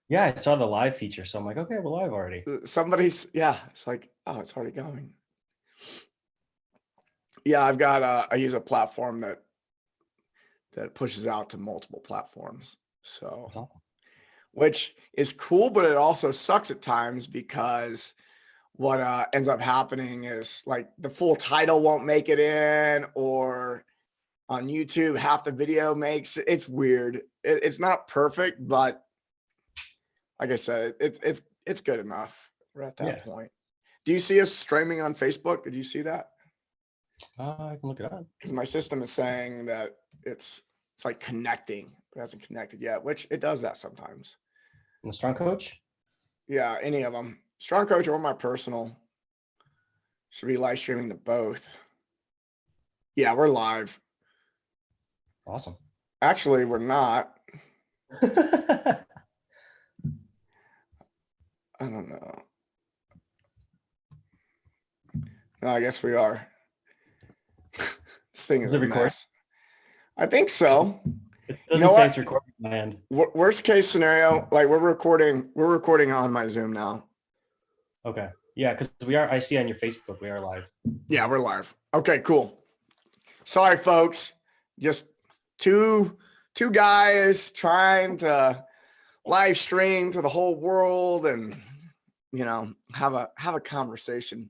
Yeah, I saw the live feature, so I'm like, okay, we're live already. Yeah, it's like, oh, it's already going. Yeah, I use a platform that pushes out to multiple platforms. So, That's awesome. which is cool, but it also sucks at times because what ends up happening is like the full title won't make it in, or on YouTube, half the video it's weird. It's not perfect, but like I said, it's good enough. We're at that Yeah, point. Do you see us streaming on Facebook? Did you see that? I can look it up. Because my system is saying that it's like connecting, but it hasn't connected yet, which it does that sometimes. And the Strong Coach. Yeah, any of them. Strong Coach or my personal should be live streaming to both. Yeah, we're live. Awesome. Actually, we're not. I don't know. No, I guess we are. This thing is Is it a recording? mess. I think so. It You doesn't know say what? it's recording on my end. Worst case scenario, like we're recording on my Zoom now. Okay. Yeah, because I see on your Facebook, we are live. Yeah, we're live. Okay, cool. Sorry, folks. Just two guys trying to live stream to the whole world and have a conversation.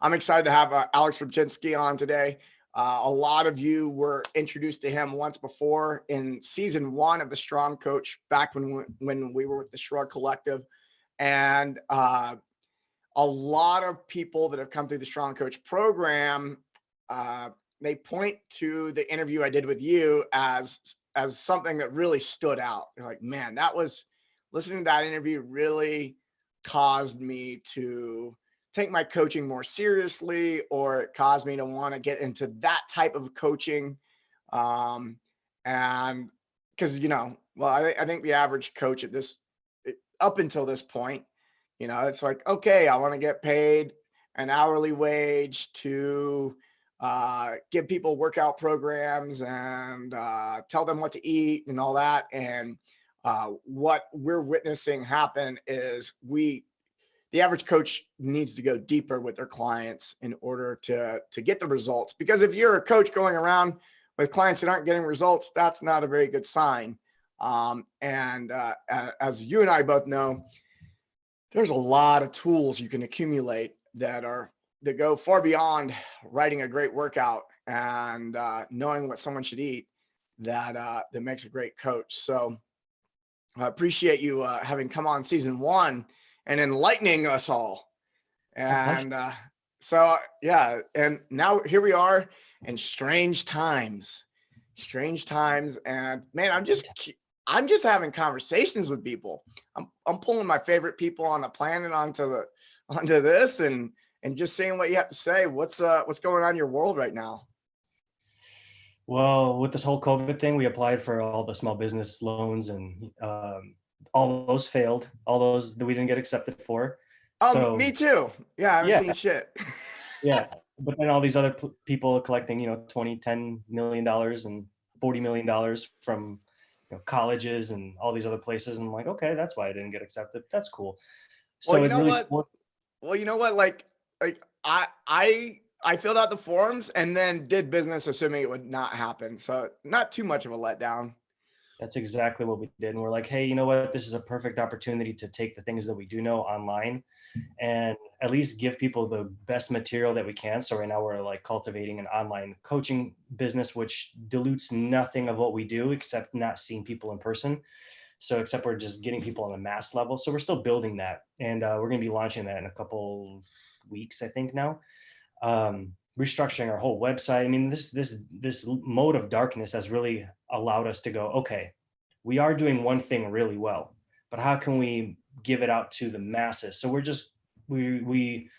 I'm excited to have Aleks Rybchinskiy on today. A lot of you were introduced to him once before in season 1 of the Strong Coach, back when we were with the Shrug Collective, and a lot of people that have come through the Strong Coach program, they point to the interview I did with you as something that really stood out. They're like, man, listening to that interview really caused me to take my coaching more seriously, or it caused me to want to get into that type of coaching. And because, well, I think the average coach up until this point, it's like, okay, I want to get paid an hourly wage to give people workout programs and tell them what to eat and all that. And what we're witnessing happen is the average coach needs to go deeper with their clients in order to get the results. Because if you're a coach going around with clients that aren't getting results, that's not a very good sign. And as you and I both know, there's a lot of tools you can accumulate that go far beyond writing a great workout and knowing what someone should eat, that makes a great coach. So I appreciate you having come on season 1 and enlightening us all. My pleasure. And so, yeah, and now here we are in strange times. And man, I'm just having conversations with people. I'm pulling my favorite people on the planet onto this, and just seeing what you have to say. What's going on in your world right now? Well, with this whole COVID thing, we applied for all the small business loans, and all those failed. All those that we didn't get accepted for. Me So too. Yeah, I haven't yeah, seen shit. yeah. But then all these other people collecting, 20, $10 million and $40 million from colleges and all these other places. And I'm like, okay, that's why I didn't get accepted. That's cool. Well, So you it know really what? Like I filled out the forms and then did business assuming it would not happen. So not too much of a letdown. That's exactly what we did. And we're like, hey, you know what? This is a perfect opportunity to take the things that we do know online and at least give people the best material that we can. So right now we're like cultivating an online coaching business, which dilutes nothing of what we do except not seeing people in person. So except we're just getting people on a mass level. So we're still building that. And we're going to be launching that in a couple weeks, I think now. Restructuring our whole website. I mean, this mode of darkness has really allowed us to go, okay, we are doing one thing really well, but how can we give it out to the masses? So we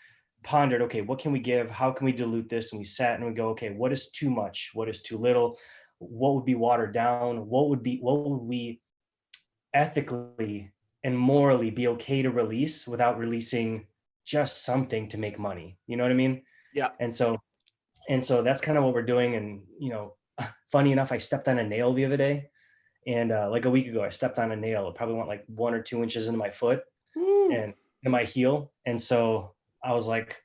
pondered, okay, what can we give? How can we dilute this? And we sat and we go, okay, what is too much? What is too little? What would be watered down? What would we ethically and morally be okay to release without releasing just something to make money? You know what I mean? Yeah. And so that's kind of what we're doing. And funny enough, I stepped on a nail the other day, And like a week ago, I stepped on a nail. It probably went like 1 or 2 inches into my foot Woo. and in my heel. And so I was like,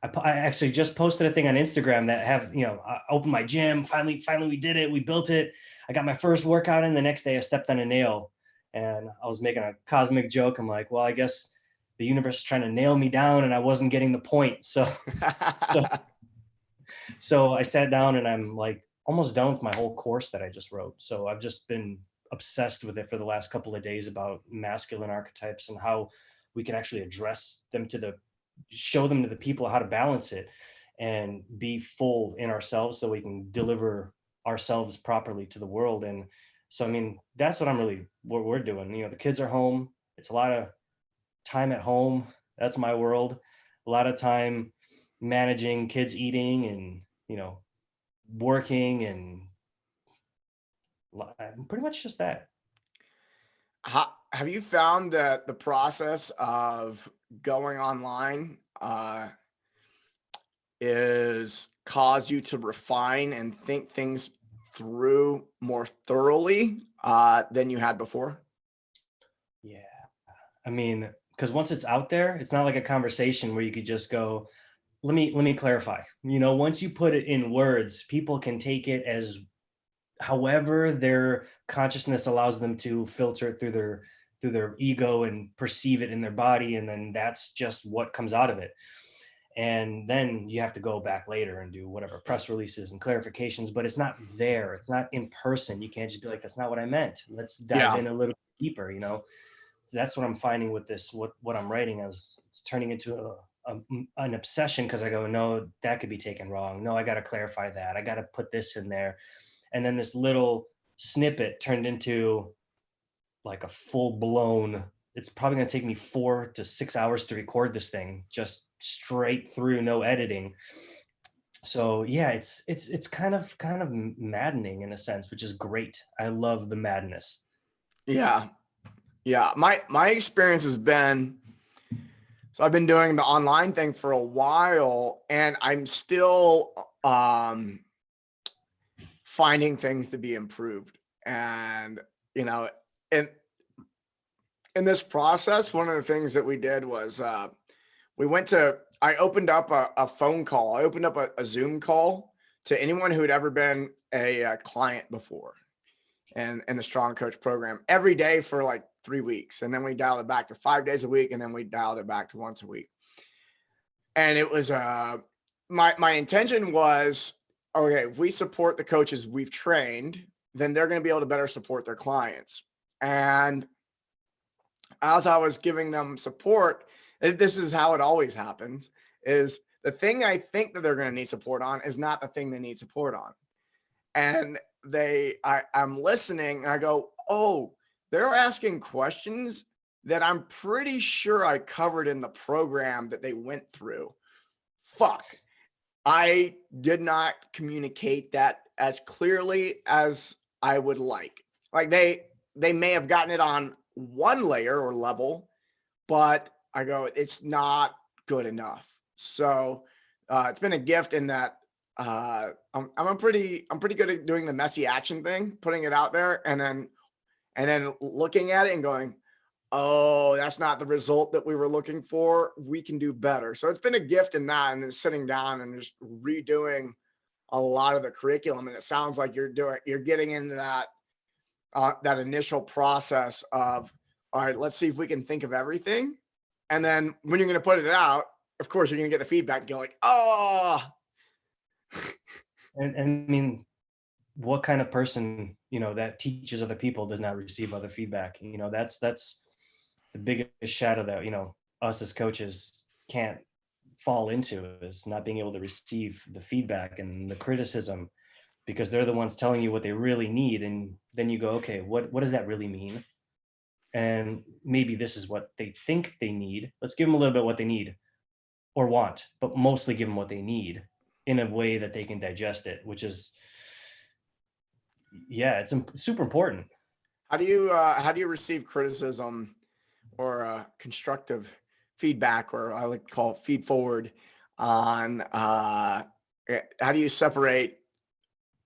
I actually just posted a thing on Instagram that have, I opened my gym. Finally, we did it. We built it. I got my first workout in. The next day I stepped on a nail and I was making a cosmic joke. I'm like, well, I guess the universe is trying to nail me down and I wasn't getting the point. So, so I sat down and I'm like almost done with my whole course that I just wrote. So I've just been obsessed with it for the last couple of days about masculine archetypes and how we can actually address them show them to the people how to balance it and be full in ourselves so we can deliver ourselves properly to the world. And so, I mean, that's what we're doing. The kids are home. It's a lot of time at home. That's my world. A lot of time managing kids eating and, working and pretty much just that. Have you found that the process of going online is cause you to refine and think things through more thoroughly than you had before? Yeah. I mean, because once it's out there, it's not like a conversation where you could just go, let me clarify. Once you put it in words, people can take it as however their consciousness allows them to filter it through their ego and perceive it in their body, and then that's just what comes out of it. And then you have to go back later and do whatever press releases and clarifications, but it's not there. It's not in person. You can't just be like, that's not what I meant. Let's dive Yeah. in a little deeper. So that's what I'm finding with this, what I'm writing is it's turning into an obsession, because I go, no, that could be taken wrong. No, I got to clarify that. I got to put this in there. And then this little snippet turned into like a full blown, it's probably going to take me 4 to 6 hours to record this thing, just straight through, no editing. So yeah, it's kind of maddening in a sense, which is great. I love the madness. Yeah. Yeah. My experience has been, so I've been doing the online thing for a while and I'm still finding things to be improved. And, in in this process, one of the things that we did was I opened up a phone call. I opened up a Zoom call to anyone who had ever been a client before and in the Strong Coach program every day for like 3 weeks. And then we dialed it back to 5 days a week. And then we dialed it back to once a week. And it was my intention was, okay, if we support the coaches we've trained, then they're going to be able to better support their clients. And as I was giving them support, this is how it always happens, is the thing I think that they're going to need support on is not the thing they need support on. And I'm listening and I go, oh, they're asking questions that I'm pretty sure I covered in the program that they went through. Fuck. I did not communicate that as clearly as I would like. Like they may have gotten it on one layer or level, but I go, it's not good enough. So it's been a gift in that I'm pretty good at doing the messy action thing, putting it out there and then looking at it and going, oh, that's not the result that we were looking for. We can do better. So it's been a gift in that, and then sitting down and just redoing a lot of the curriculum. And it sounds like you're getting into that initial process of, all right, let's see if we can think of everything. And then when you're going to put it out, of course, you're going to get the feedback and go like, oh. And I mean, what kind of person, that teaches other people does not receive other feedback? That's the biggest shadow that, us as coaches can't fall into, is not being able to receive the feedback and the criticism, because they're the ones telling you what they really need. And then you go, okay, what does that really mean? And maybe this is what they think they need. Let's give them a little bit what they need or want, but mostly give them what they need in a way that they can digest it, which is, yeah, it's super important. How do you receive criticism or constructive feedback, or I like to call it feed forward on how do you separate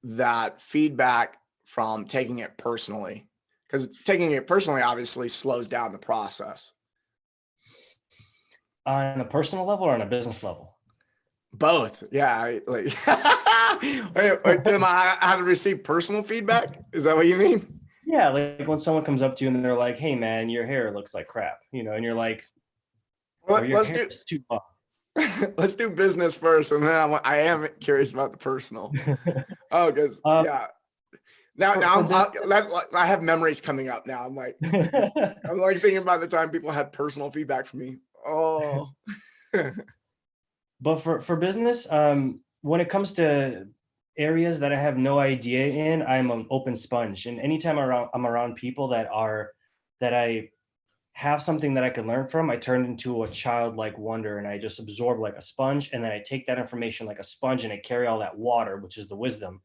that feedback from taking it personally? Because taking it personally obviously slows down the process. On a personal level or on a business level? Both. Yeah. Like, wait, am I how to receive personal feedback? Is that what you mean? Yeah, like when someone comes up to you and they're like, "Hey, man, your hair looks like crap," and you're like, "Or Well, your let's hair do is too long." let's do business first, and then I am curious about the personal. Oh, because uh, yeah. Now, for now for I have memories coming up now. business. I'm like thinking about the time people had personal feedback from me. Oh, But for business, when it comes to areas that I have no idea in, I'm an open sponge. And anytime I'm around people that I have something that I can learn from, I turn into a childlike wonder and I just absorb like a sponge. And then I take that information like a sponge and I carry all that water, which is the wisdom.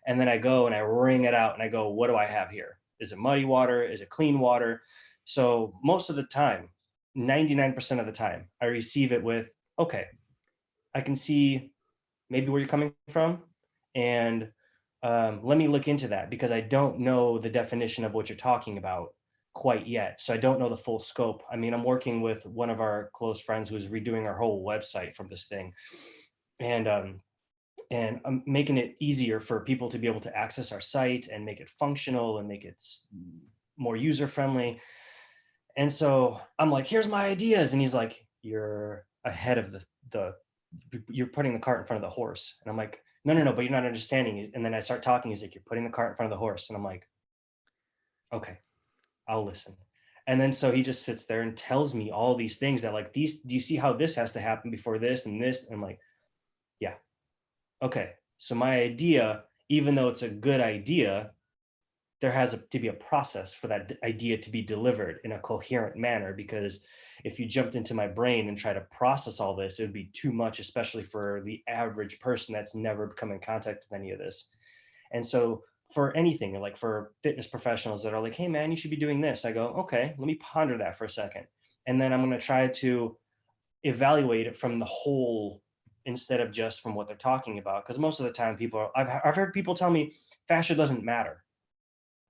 And then I go and I wring it out and I go, what do I have here? Is it muddy water? Is it clean water? So most of the time, 99% of the time, I receive it with, okay, I can see maybe where you're coming from, and let me look into that because I don't know the definition of what you're talking about quite yet. So I don't know the full scope. I mean, I'm working with one of our close friends who's redoing our whole website from this thing, and I'm making it easier for people to be able to access our site and make it functional and make it more user friendly. And so I'm like, here's my ideas, and he's like, you're ahead of the you're putting the cart in front of the horse. And I'm like, no, no, no, but you're not understanding. And then I start talking. He's like, you're putting the cart in front of the horse. And I'm like, okay, I'll listen. And then so he just sits there and tells me all these things that like these, do you see how this has to happen before this and this? And I'm like, yeah, okay. So my idea, even though it's a good idea, there has to be a process for that idea to be delivered in a coherent manner, because if you jumped into my brain and try to process all this, it would be too much, especially for the average person that's never come in contact with any of this. And so for anything, like for fitness professionals that are like, hey man, you should be doing this, I go, okay, let me ponder that for a second, and then I'm going to try to evaluate it from the whole instead of just from what they're talking about, because most of the time I've heard people tell me fascia doesn't matter.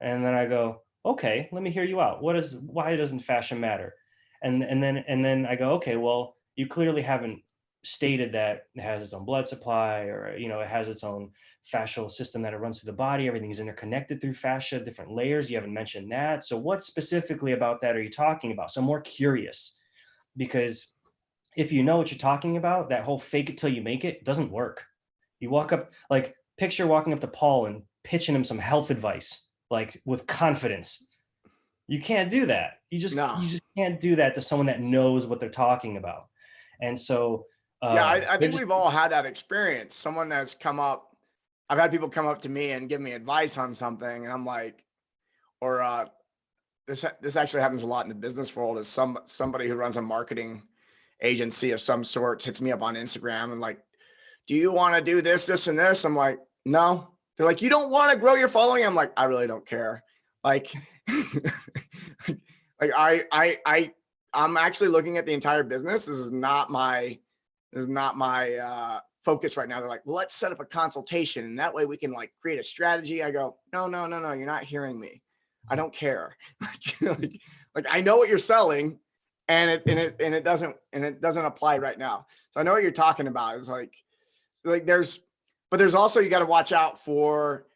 And then I go, okay, let me hear you out. Why doesn't fashion matter? And then I go, okay, well, you clearly haven't stated that it has its own blood supply, or it has its own fascial system that it runs through the body. Everything's interconnected through fascia, different layers. You haven't mentioned that. So what specifically about that are you talking about? So I'm more curious, because if you know what you're talking about, that whole fake it till you make it doesn't work. You walk up, like picture walking up to Paul and pitching him some health advice, like with confidence. You can't do that. no. You just can't do that to someone that knows what they're talking about. And so Yeah, I they're think just we've all had that experience. Someone that's come up, I've had people come up to me and give me advice on something, and I'm like, or this actually happens a lot in the business world. Is somebody who runs a marketing agency of some sort hits me up on Instagram and like, do you want to do this, this, and this? I'm like, no. They're like, you don't want to grow your following? I'm like, I really don't care. Like, like I'm actually looking at the entire business. This is not my focus right now. They're like, well, let's set up a consultation, and that way we can like create a strategy. I go, no, no, no, no. You're not hearing me. I don't care. like I know what you're selling, and it doesn't apply right now. So I know what you're talking about. It's like there's also, you got to watch out for,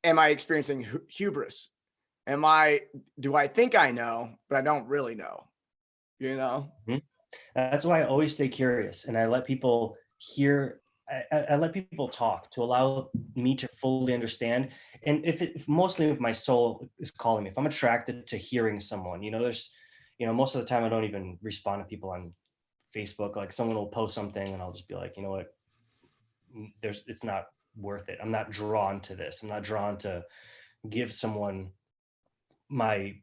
am I experiencing hubris? Do I think I know, but I don't really know, you know? Mhm. That's why I always stay curious and I let people hear. I let people talk to allow me to fully understand. And if mostly if my soul is calling me, if I'm attracted to hearing someone, most of the time I don't even respond to people on Facebook. Like someone will post something and I'll just be like, you know what, it's not worth it. I'm not drawn to this. I'm not drawn to give someone my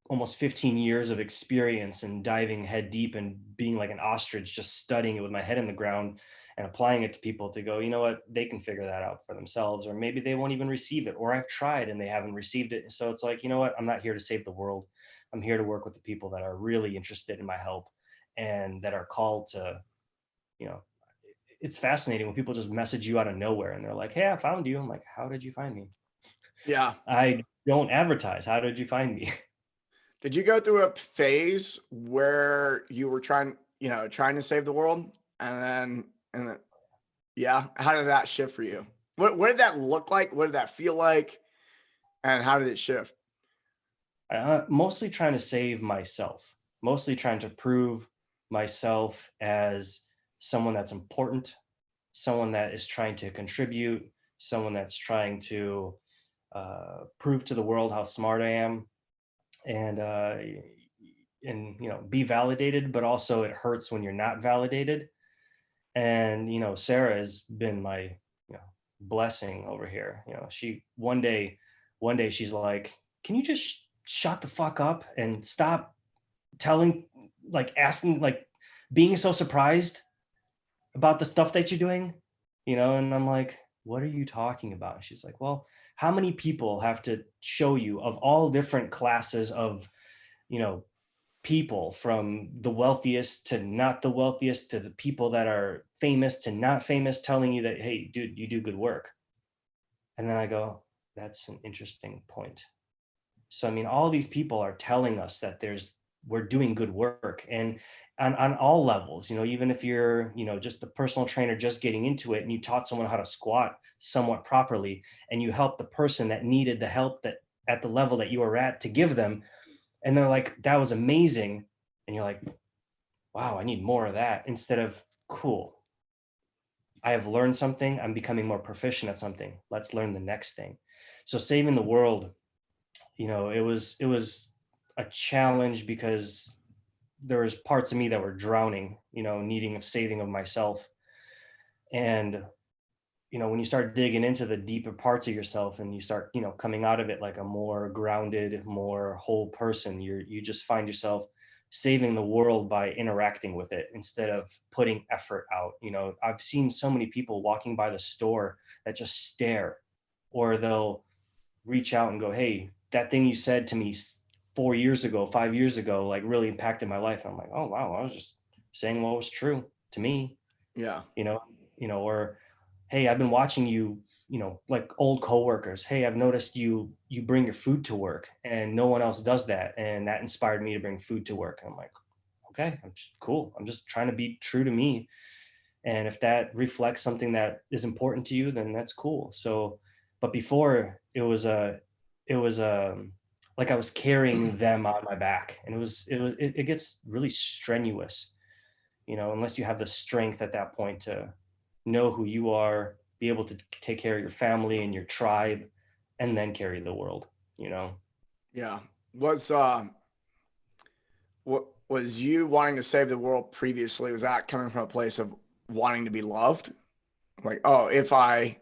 almost 15 years of experience and diving head deep and being like an ostrich, just studying it with my head in the ground and applying it to people to go, you know what, they can figure that out for themselves, or maybe they won't even receive it, or I've tried and they haven't received it. So it's like, you know what, I'm not here to save the world. I'm here to work with the people that are really interested in my help and that are called to, you know, it's fascinating when people just message you out of nowhere and they're like, hey, I found you. I'm like, how did you find me? Yeah. I don't advertise. How did you find me? Did you go through a phase where you were trying to save the world? And then, yeah, how did that shift for you? What did that look like? What did that feel like? And how did it shift? Mostly trying to save myself, mostly trying to prove myself as someone that's important, someone that is trying to contribute, someone that's trying to prove to the world how smart I am, and be validated. But also, it hurts when you're not validated. And Sarah has been my blessing over here. She one day she's like, can you just shut the fuck up and stop telling, like, asking, like, being so surprised about the stuff that you're doing, and I'm like, what are you talking about? And she's like, well, how many people have to show you, of all different classes of you know people, from the wealthiest to not the wealthiest, to the people that are famous to not famous, telling you that, hey dude, you do good work. And then I go, that's an interesting point. So I mean, all these people are telling us that we're doing good work, and on all levels. Even if you're just the personal trainer just getting into it, and you taught someone how to squat somewhat properly, and you helped the person that needed the help, that at the level that you were at, to give them, and they're like, that was amazing. And you're like, wow, I need more of that. Instead of, cool, I have learned something, I'm becoming more proficient at something, let's learn the next thing. So saving the world, it was a challenge, because there was parts of me that were drowning, needing of saving of myself. And when you start digging into the deeper parts of yourself, and you start coming out of it like a more grounded, more whole person, you just find yourself saving the world by interacting with it instead of putting effort out. I've seen so many people walking by the store that just stare, or they'll reach out and go, hey, that thing you said to me 4 years ago, 5 years ago, like, really impacted my life. And I'm like, oh wow, I was just saying what was true to me. Yeah. Or, hey, I've been watching you, like old coworkers, hey, I've noticed you bring your food to work, and no one else does that, and that inspired me to bring food to work. And I'm like, okay, cool, I'm just trying to be true to me. And if that reflects something that is important to you, then that's cool. So, but before, it was like I was carrying them on my back, and it gets really strenuous, unless you have the strength at that point to know who you are, be able to take care of your family and your tribe, and then carry the world. Yeah. Was what was you wanting to save the world previously? Was that coming from a place of wanting to be loved? Like, oh, if I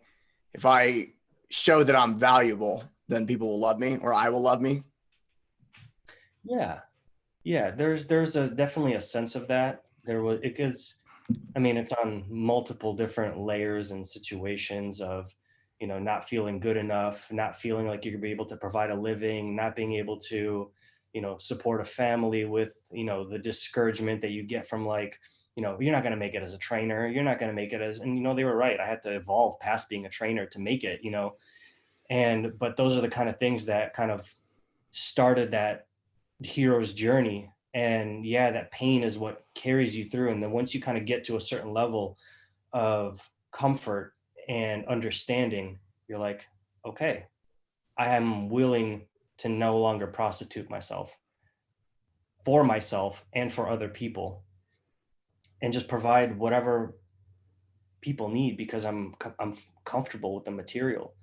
show that I'm valuable, then people will love me, or I will love me. Yeah. Yeah, there's a definitely a sense of that. It gets, I mean, it's on multiple different layers and situations of, not feeling good enough, not feeling like you're gonna be able to provide a living, not being able to, support a family, with, the discouragement that you get from, like, you're not gonna make it as a trainer, you're not gonna make it as, and they were right. I had to evolve past being a trainer to make it. And but those are the kind of things that kind of started that hero's journey. And yeah, that pain is what carries you through. And then once you kind of get to a certain level of comfort and understanding, you're like, okay, I am willing to no longer prostitute myself for myself and for other people, and just provide whatever people need, because I'm comfortable with the material.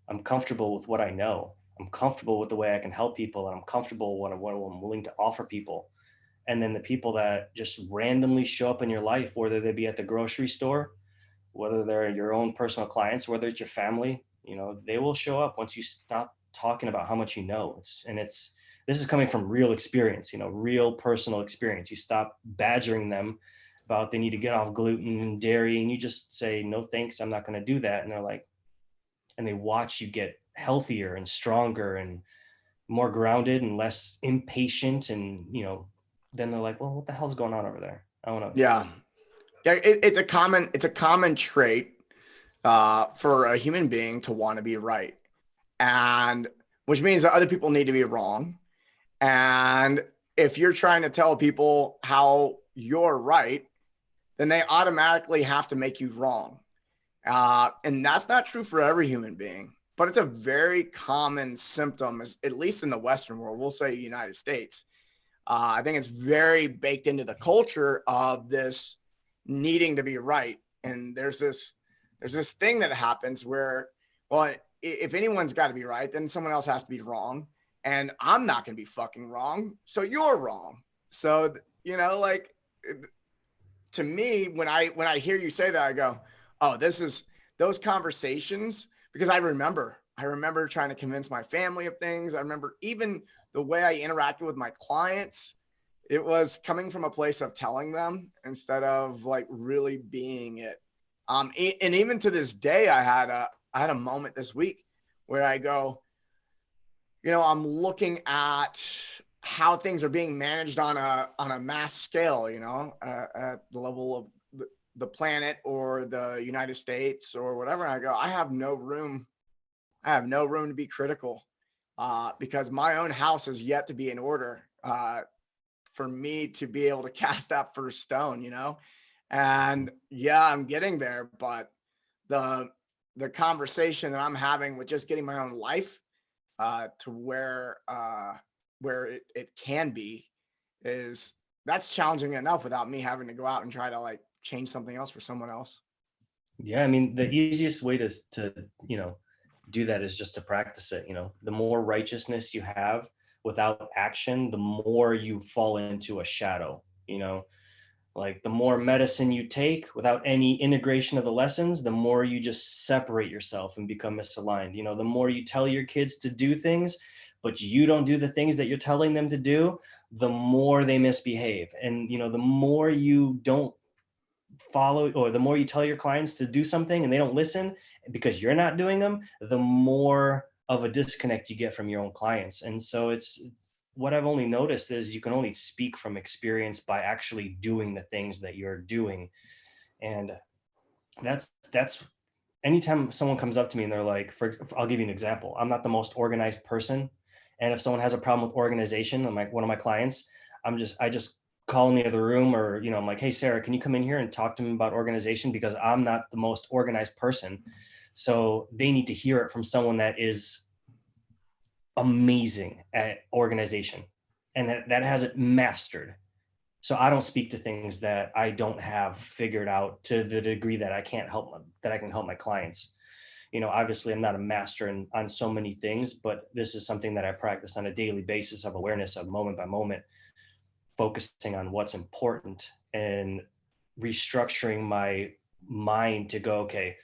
I'm comfortable with what I know. I'm comfortable with the way I can help people, and I'm comfortable what I'm willing to offer people. And then the people that just randomly show up in your life, whether they be at the grocery store, whether they're your own personal clients, whether it's your family, they will show up once you stop talking about how much you know. This is coming from real experience, real personal experience. You stop badgering them about they need to get off gluten and dairy, and you just say, no thanks, I'm not going to do that. And they're like, and they watch you get healthier and stronger and more grounded and less impatient. And then they're like, well, what the hell's going on over there? I want to. Yeah. Yeah. It's a common trait for a human being to want to be right. and which means that other people need to be wrong. And if you're trying to tell people how you're right, then they automatically have to make you wrong. And that's not true for every human being, but it's a very common symptom, at least in the Western world. We'll say United States. I think it's very baked into the culture of this needing to be right. And there's this thing that happens where, well, if anyone's got to be right, then someone else has to be wrong. And I'm not going to be fucking wrong. So you're wrong. So, like, to me, when I hear you say that, I go, oh, this is those conversations, because I remember trying to convince my family of things. I remember even the way I interacted with my clients. It was coming from a place of telling them instead of like really being it. And even to this day, I had a moment this week where I go, I'm looking at how things are being managed on a mass scale, at the level of the planet or the United States or whatever. And I go, I have no room to be critical, because my own house is yet to be in order, for me to be able to cast that first stone, and yeah, I'm getting there, but the conversation that I'm having with just getting my own life, to where it can be, that's challenging enough without me having to go out and try to like change something else for someone else. Yeah, I mean, the easiest way to do that is just to practice it. The more righteousness you have without action, the more you fall into a shadow. Like the more medicine you take without any integration of the lessons, the more you just separate yourself and become misaligned. The more you tell your kids to do things, but you don't do the things that you're telling them to do, the more they misbehave. And, the more you don't follow, or the more you tell your clients to do something and they don't listen because you're not doing them, the more of a disconnect you get from your own clients. And so it's what I've only noticed is you can only speak from experience by actually doing the things that you're doing. And that's anytime someone comes up to me and they're like, I'll give you an example. I'm not the most organized person. And if someone has a problem with organization, I'm like, one of my clients, I just call in the other room, or, I'm like, hey, Sarah, can you come in here and talk to me about organization? Because I'm not the most organized person. So they need to hear it from someone that is amazing at organization and that has it mastered. So I don't speak to things that I don't have figured out to the degree that I can help my clients. Obviously I'm not a master on so many things, but this is something that I practice on a daily basis of awareness of moment by moment, focusing on what's important and restructuring my mind to go, okay,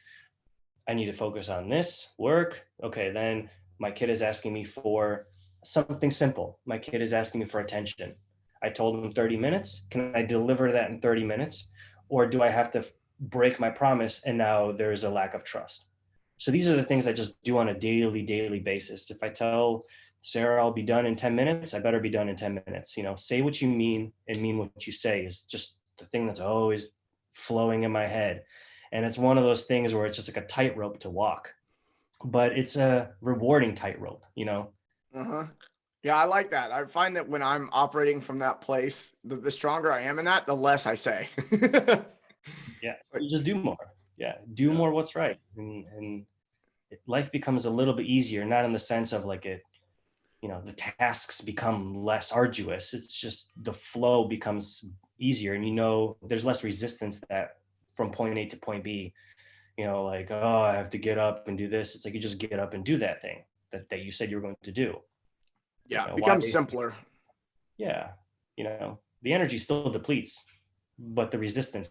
I need to focus on this work. Okay, then my kid is asking me for something simple. My kid is asking me for attention. I told him 30 minutes. Can I deliver that in 30 minutes? Or do I have to break my promise and now there's a lack of trust? So these are the things I just do on a daily basis. If I tell Sarah I'll be done in 10 minutes, I better be done in 10 minutes. Say what you mean and mean what you say is just the thing that's always flowing in my head. And it's one of those things where it's just like a tightrope to walk, but it's a rewarding tightrope. Uh-huh. Yeah, I like that. I find that when I'm operating from that place, the stronger I am in that, the less I say. Yeah, you just do more. Yeah, do more what's right, and life becomes a little bit easier. Not in the sense of like the tasks become less arduous. It's just the flow becomes easier, and there's less resistance that from point A to point B. Like, oh, I have to get up and do this. It's like you just get up and do that thing that you said you were going to do. Yeah, it Why? becomes simpler. Yeah, the energy still depletes, but the resistance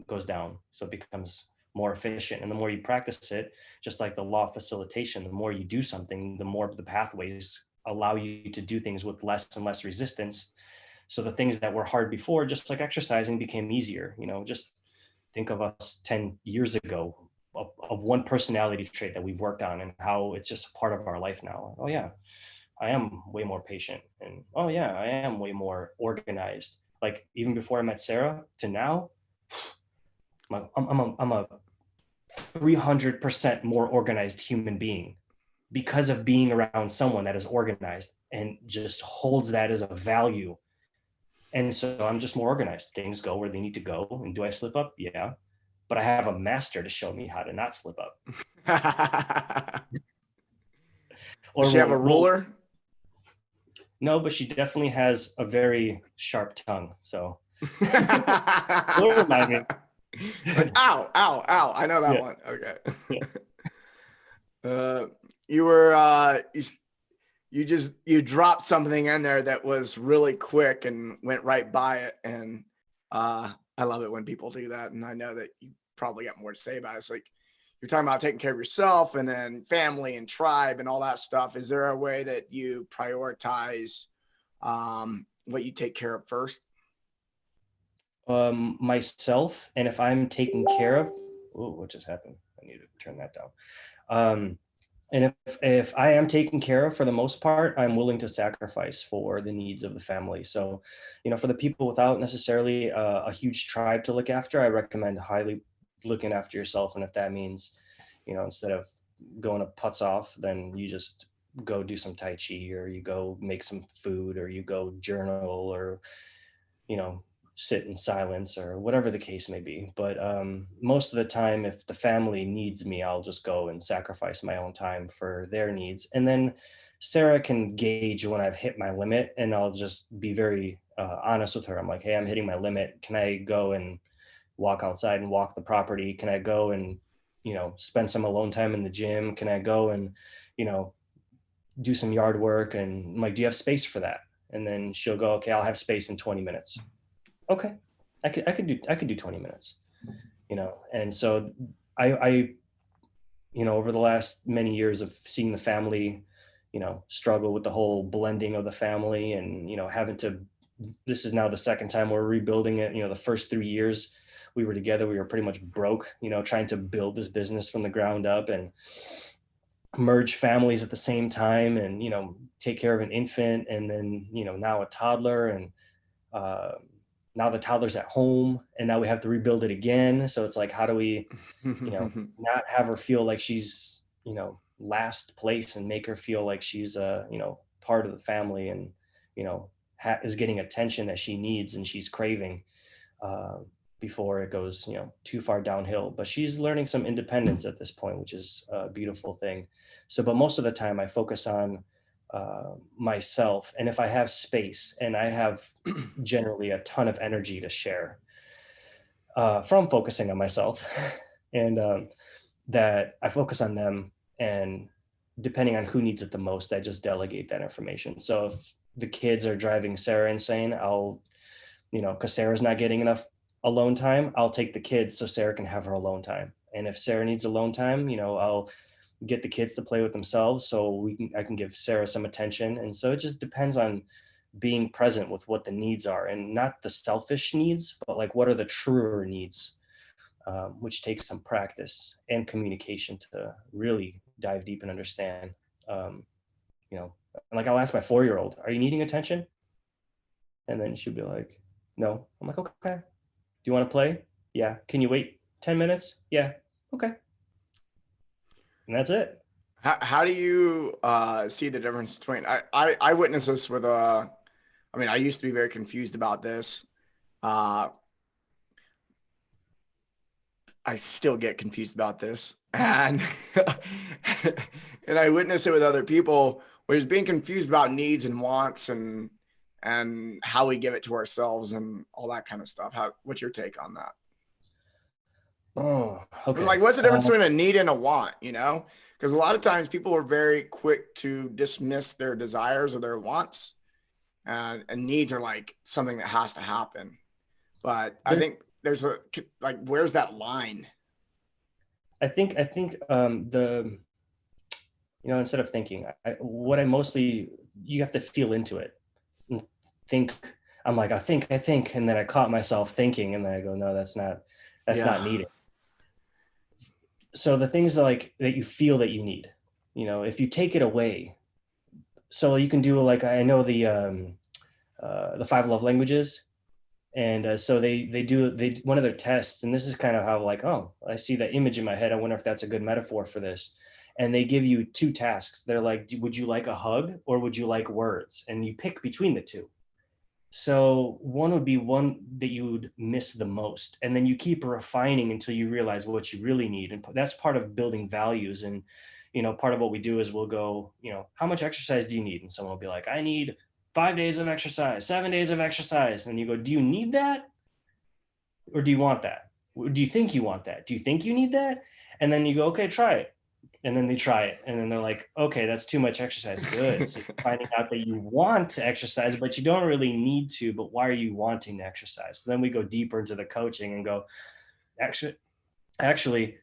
goes down. So it becomes more efficient. And the more you practice it, just like the law of facilitation, the more you do something, the more the pathways allow you to do things with less and less resistance. So the things that were hard before, just like exercising, became easier. Just think of us 10 years ago of one personality trait that we've worked on and how it's just part of our life now. Oh yeah, I am way more patient, and oh yeah, I am way more organized. Like even before I met Sarah to now, I'm a 300% more organized human being. because of being around someone that is organized and just holds that as a value. And so I'm just more organized. Things go where they need to go. And do I slip up? Yeah. But I have a master to show me how to not slip up. Does Or she have a ruler? no, but she definitely has a very sharp tongue. So will remind me. Like, ow, ow, ow. I know that Yeah. one. Okay. Yeah. You were you dropped something in there that was really quick and went right by it. And I love it when people do that. And I know that you probably got more to say about it. It's like you're talking about taking care of yourself and then family and tribe and all that stuff. Is there a way that you prioritize what you take care of first? Myself, and if I'm taken care of, oh, what just happened? I need to turn that down. And if I am taken care of, for the most part, I'm willing to sacrifice for the needs of the family. So, for the people without necessarily a huge tribe to look after, I recommend highly looking after yourself. And if that means, instead of going to putts off, then you just go do some Tai Chi, or you go make some food, or you go journal, or, you know, sit in silence, or whatever the case may be. But most of the time, if the family needs me, I'll just go and sacrifice my own time for their needs. And then Sarah can gauge when I've hit my limit, and I'll just be very honest with her. I'm like, hey, I'm hitting my limit. Can I go and walk outside and walk the property? Can I go and, spend some alone time in the gym? Can I go and, you know, do some yard work? And I'm like, do you have space for that? And then she'll go, okay, I'll have space in 20 minutes. Okay. I could do 20 minutes, And so I over the last many years of seeing the family, struggle with the whole blending of the family, and, having to, this is now the second time we're rebuilding it. The first 3 years we were together, we were pretty much broke, trying to build this business from the ground up and merge families at the same time, and, take care of an infant, and then, now a toddler, and uh, now the toddler's at home, and now we have to rebuild it again. So it's like, how do we, not have her feel like she's, last place, and make her feel like she's part of the family, and, is getting attention that she needs and she's craving, uh, before it goes, too far downhill. But she's learning some independence at this point, which is a beautiful thing. So, but most of the time I focus on myself. And if I have space, and I have generally a ton of energy to share from focusing on myself, and that I focus on them, and depending on who needs it the most, I just delegate that information. So if the kids are driving Sarah insane, I'll, because Sarah's not getting enough alone time, I'll take the kids so Sarah can have her alone time. And if Sarah needs alone time, I'll get the kids to play with themselves, so I can give Sarah some attention. And so it just depends on being present with what the needs are, and not the selfish needs, but like, what are the truer needs, which takes some practice and communication to really dive deep and understand. Um, like, I'll ask my 4-year-old, are you needing attention? And then she'll be like, no. I'm like, okay. Do you want to play? Yeah. Can you wait 10 minutes? Yeah. Okay. And that's it. How do you see the difference between I witnessed this with I used to be very confused about this. I still get confused about this, and and I witness it with other people, where it's being confused about needs and wants, and how we give it to ourselves and all that kind of stuff. What's your take on that? Oh, okay. Like, what's the difference between a need and a want? Because a lot of times people are very quick to dismiss their desires or their wants, and needs are like something that has to happen. But I think there's where's that line? I think the, instead of thinking, what I mostly, you have to feel into it and think. I'm like, I think, and then I caught myself thinking, and then I go, no, that's not needed. So the things like that you feel that you need, if you take it away, so you can do, like, I know the 5 love languages. And so they do one of their tests, and this is kind of how, like, oh, I see that image in my head, I wonder if that's a good metaphor for this. and they give you two tasks. They're like, would you like a hug or would you like words? And you pick between the two. So one would be one that you would miss the most. And then you keep refining until you realize what you really need. And that's part of building values. And, part of what we do is we'll go, how much exercise do you need? And someone will be like, I need 5 days of exercise, 7 days of exercise. And you go, do you need that? Or do you want that? Do you think you want that? Do you think you need that? And then you go, okay, try it. And then they try it. And then they're like, okay, that's too much exercise. Good. So you're finding out that you want to exercise, but you don't really need to. But why are you wanting to exercise? So then we go deeper into the coaching and go, actually,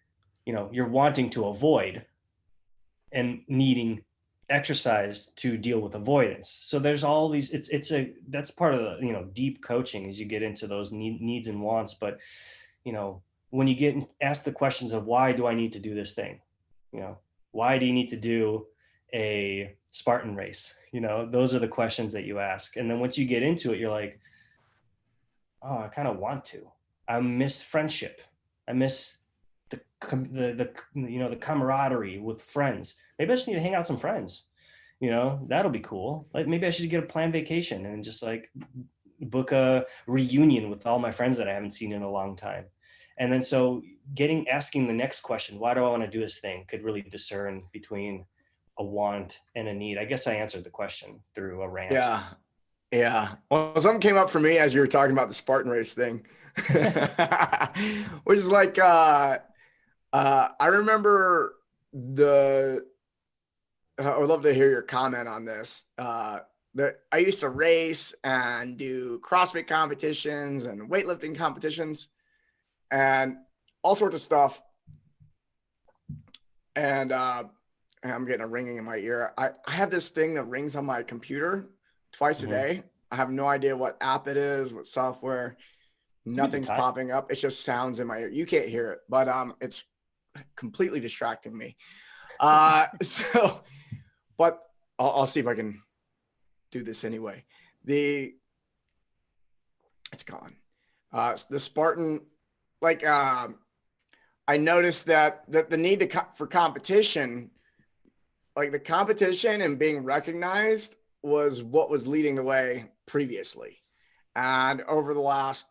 you're wanting to avoid and needing exercise to deal with avoidance. So there's all these, that's part of the, deep coaching as you get into those needs and wants. But, when you get asked the questions of why do I need to do this thing? Why do you need to do a Spartan race? Those are the questions that you ask. And then once you get into it, you're like, oh, I kind of want to. I miss friendship. I miss the camaraderie with friends. Maybe I just need to hang out with some friends. That'll be cool. Like maybe I should get a planned vacation and just like book a reunion with all my friends that I haven't seen in a long time. And then so asking the next question, why do I want to do this thing, could really discern between a want and a need. I guess I answered the question through a rant. Yeah. Well, something came up for me as you were talking about the Spartan race thing, which is like, I remember I would love to hear your comment on this. I used to race and do CrossFit competitions and weightlifting competitions and all sorts of stuff. And I'm getting a ringing in my ear. I have this thing that rings on my computer twice a day. I have no idea what app it is, what software. Nothing's popping up. It just sounds in my ear. You can't hear it, but it's completely distracting me. But I'll see if I can do this anyway. It's gone. The Spartan, I noticed that the need for competition, like the competition and being recognized was what was leading the way previously. And over the last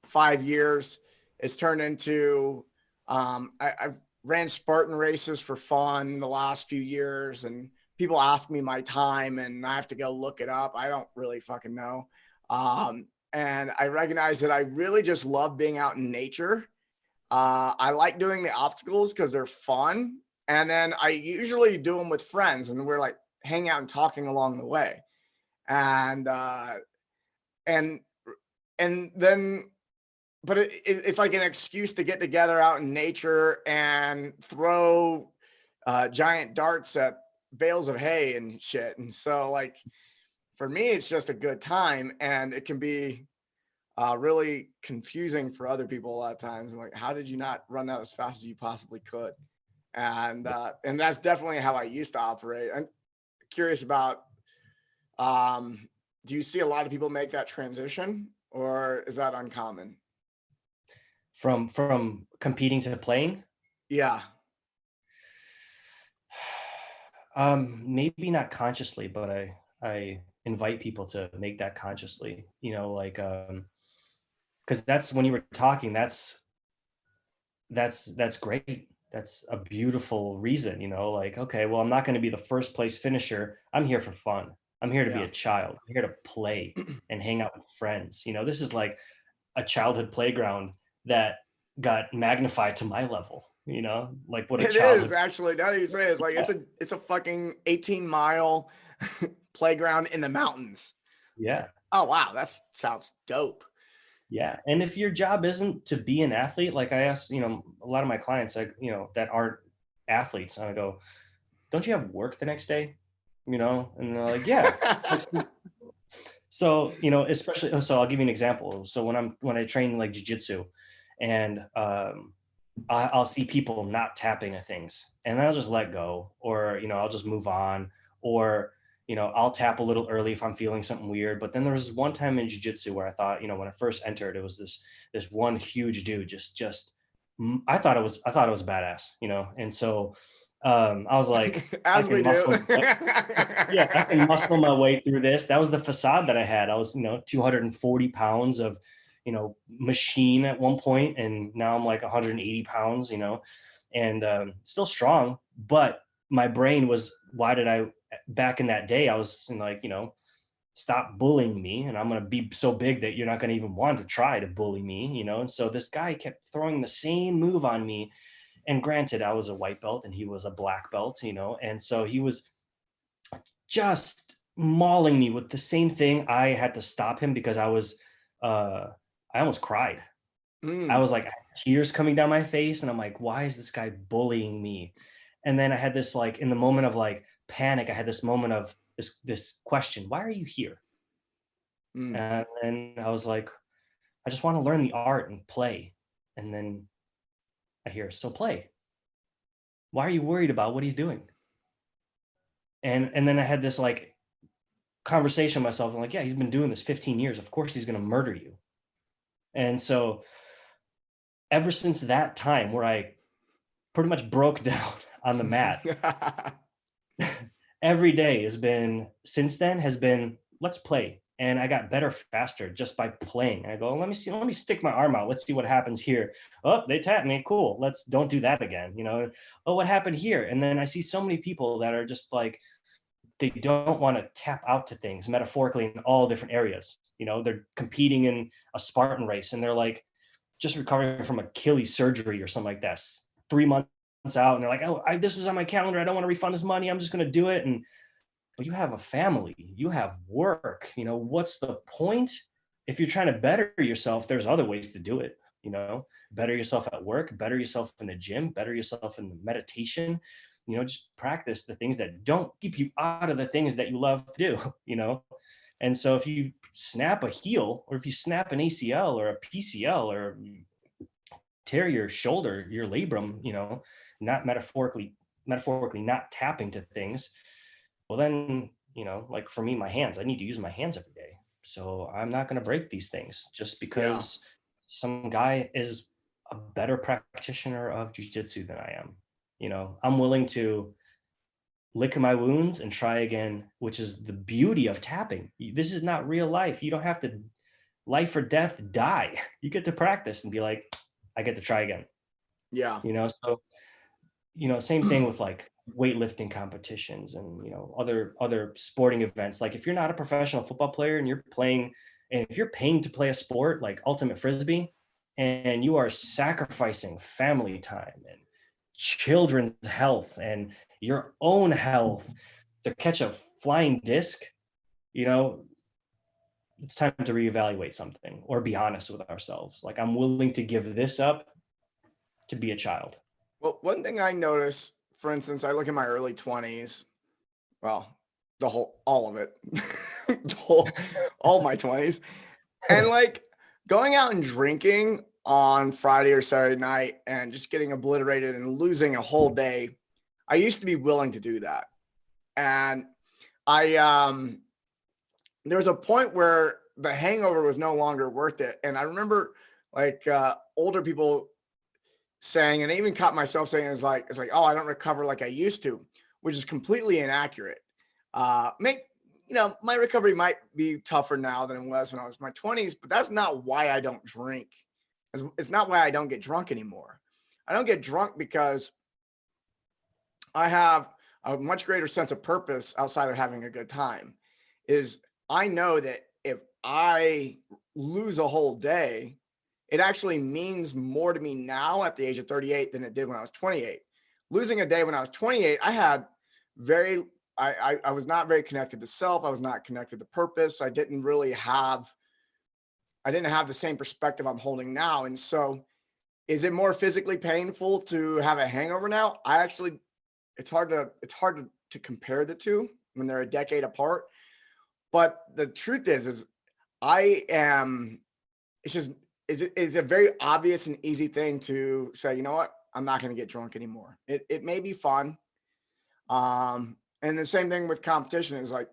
5 years, it's turned into, I've ran Spartan races for fun the last few years, and people ask me my time and I have to go look it up. I don't really fucking know. And I recognize that I really just love being out in nature. I like doing the obstacles because they're fun. And then I usually do them with friends and we're like hanging out and talking along the way. And then, but it's like an excuse to get together out in nature and throw giant darts at bales of hay and shit. And so like, for me, it's just a good time, and it can be really confusing for other people a lot of times. Like, how did you not run that as fast as you possibly could? And that's definitely how I used to operate. I'm curious about, do you see a lot of people make that transition, or is that uncommon? From competing to playing? Yeah. Maybe not consciously, but I invite people to make that consciously, because that's when you were talking, that's great. That's a beautiful reason, like, okay, well, I'm not going to be the first place finisher. I'm here for fun. I'm here to be a child. I'm here to play and hang out with friends. This is like a childhood playground that got magnified to my level, like what a childhood. It is actually, now that you say it, it's like, it's a fucking 18-mile playground in the mountains. Yeah. Oh, wow. That sounds dope. Yeah. And if your job isn't to be an athlete, like I ask, a lot of my clients, that aren't athletes, and I go, don't you have work the next day? And they're like, yeah. So, especially, so I'll give you an example. So when I train like jujitsu, and I'll see people not tapping at things, and I'll just let go, or, I'll just move on, or, I'll tap a little early if I'm feeling something weird. But then there was one time in jiu-jitsu where I thought, when I first entered, it was this one huge dude, I thought it was badass, and so I was like, I As we can do. muscle. Yeah, I can muscle my way through this. That was the facade that I had. I was, 240 pounds of, machine at one point, and now I'm like 180 pounds, and still strong. But my brain was, why did I, back in that day, I was like, stop bullying me, and I'm going to be so big that you're not going to even want to try to bully me, And so this guy kept throwing the same move on me. And granted, I was a white belt and he was a black belt, and so he was just mauling me with the same thing. I had to stop him because I almost cried. I Mm. was like, I had tears coming down my face, and I'm like, why is this guy bullying me? And then I had this, like, in the moment of like panic, I had this moment of this question: why are you here? Mm. And then I was like, I just want to learn the art and play. And then I hear, so play. Why are you worried about what he's doing? And then I had this like conversation with myself. I'm like, yeah, he's been doing this 15 years. Of course he's going to murder you. And so ever since that time where I pretty much broke down on the mat, every day since then has been, let's play. And I got better faster just by playing. I go, let me stick my arm out. Let's see what happens here. Oh, they tapped me. Cool. Don't do that again. Oh, what happened here? And then I see so many people that are just like, they don't want to tap out to things metaphorically in all different areas. They're competing in a Spartan race and they're like just recovering from Achilles surgery or something like that, 3 months out. And they're like, oh, this was on my calendar. I don't want to refund this money. I'm just going to do it. But you have a family, you have work, what's the point? If you're trying to better yourself, there's other ways to do it, better yourself at work, better yourself in the gym, better yourself in the meditation, just practice the things that don't keep you out of the things that you love to do, And so if you snap a heel, or if you snap an ACL or a PCL, or tear your shoulder, your labrum, not metaphorically not tapping to things, well then, like for me, my hands, I need to use my hands every day. So I'm not going to break these things just Yeah. because some guy is a better practitioner of jujitsu than I am. I'm willing to lick my wounds and try again, which is the beauty of tapping. This is not real life. You don't have to life or death die. You get to practice and be like, I get to try again. Yeah. So same thing with like weightlifting competitions and other sporting events. Like if you're not a professional football player and you're playing, and if you're paying to play a sport like ultimate frisbee, and you are sacrificing family time and children's health and your own health to catch a flying disc, you know it's time to reevaluate something or be honest with ourselves. Like, I'm willing to give this up to be a child. Well, one thing I noticed, for instance, I look at my early 20s, well, all of it, all my 20s, and like going out and drinking on Friday or Saturday night and just getting obliterated and losing a whole day. I used to be willing to do that. And there was a point where the hangover was no longer worth it. And I remember like older people saying, and I even caught myself saying, it's like, oh, I don't recover like I used to, which is completely inaccurate. My recovery might be tougher now than it was when I was in my 20s, but that's not why I don't drink. It's not why I don't get drunk anymore. I don't get drunk because I have a much greater sense of purpose outside of having a good time. Is I know that if I lose a whole day, it actually means more to me now at the age of 38 than it did when I was 28. Losing a day when I was 28, I was not very connected to self. I was not connected to purpose. I didn't have the same perspective I'm holding now. And so is it more physically painful to have a hangover now? It's hard to compare the two when they're a decade apart. But the truth is it's a very obvious and easy thing to say, you know what? I'm not going to get drunk anymore. It may be fun. And the same thing with competition is like,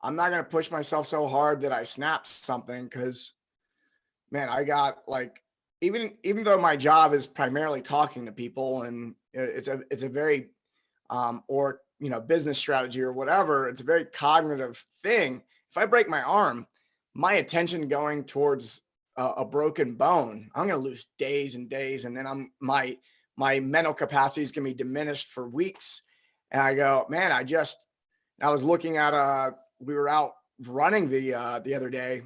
I'm not going to push myself so hard that I snap something. Cause man, I got like, even though my job is primarily talking to people and it's a very or, business strategy or whatever. It's a very cognitive thing. If I break my arm, my attention going towards a broken bone, I'm going to lose days and days. And then my mental capacity is going to be diminished for weeks. And I go, man, I was looking at, we were out running the other day.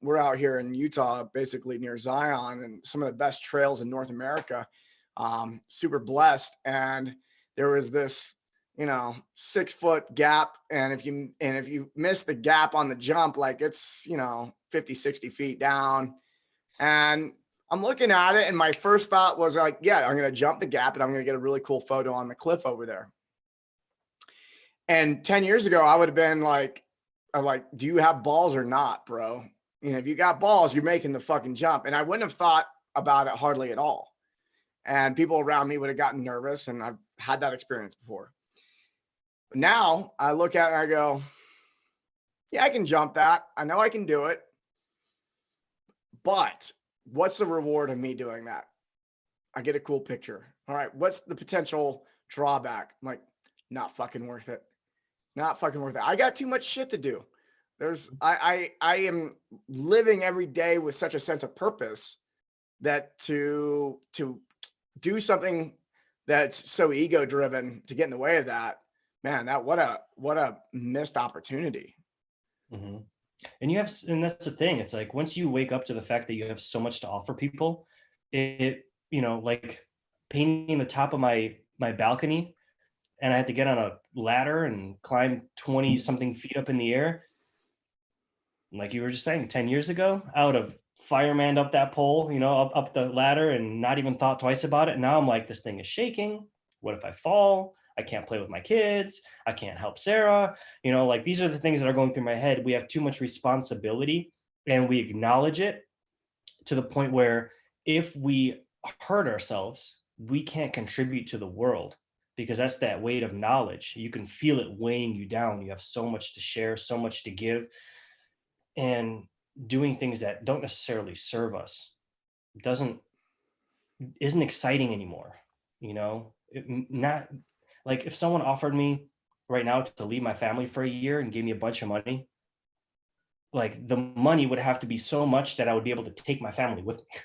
We're out here in Utah, basically near Zion, and some of the best trails in North America. Super blessed. And there was this, 6-foot gap. And if you miss the gap on the jump, like it's, 50, 60 feet down. And I'm looking at it. And my first thought was like, yeah, I'm going to jump the gap and I'm going to get a really cool photo on the cliff over there. And 10 years ago, I would have been like, do you have balls or not, bro? If you got balls, you're making the fucking jump. And I wouldn't have thought about it hardly at all. And people around me would have gotten nervous. And I've had that experience before. Now I look at it and I go, yeah, I can jump that. I know I can do it. But what's the reward of me doing that? I get a cool picture. All right. What's the potential drawback? I'm like, not fucking worth it. Not fucking worth it. I got too much shit to do. I am living every day with such a sense of purpose that to do something that's so ego driven to get in the way of that, man, what a missed opportunity. Mm-hmm. And that's the thing. It's like, once you wake up to the fact that you have so much to offer people, like painting the top of my balcony, and I had to get on a ladder and climb 20 something feet up in the air. Like you were just saying, 10 years ago, I would have firemaned up that pole, up the ladder and not even thought twice about it. Now I'm like, this thing is shaking. What if I fall? I can't play with my kids. I can't help Sarah. Like, these are the things that are going through my head. We have too much responsibility, and we acknowledge it to the point where if we hurt ourselves, we can't contribute to the world, because that's that weight of knowledge. You can feel it weighing you down. You have so much to share, so much to give, and doing things that don't necessarily serve us isn't exciting anymore. Not like, if someone offered me right now to leave my family for a year and gave me a bunch of money, like, the money would have to be so much that I would be able to take my family with me.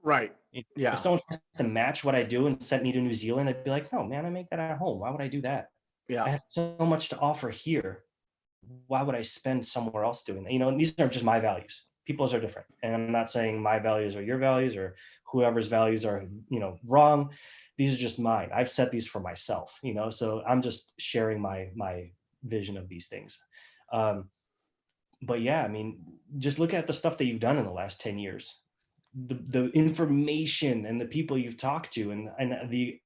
Right. Yeah. If someone tries to match what I do and sent me to New Zealand, I'd be like, no, man, I make that at home. Why would I do that? Yeah. I have so much to offer here. Why would I spend somewhere else doing that? And these are just my values. People's are different. And I'm not saying my values are your values or whoever's values are, wrong. These are just mine. I've set these for myself, so I'm just sharing my vision of these things. But yeah, I mean, just look at the stuff that you've done in the last 10 years, the information and the people you've talked to, and the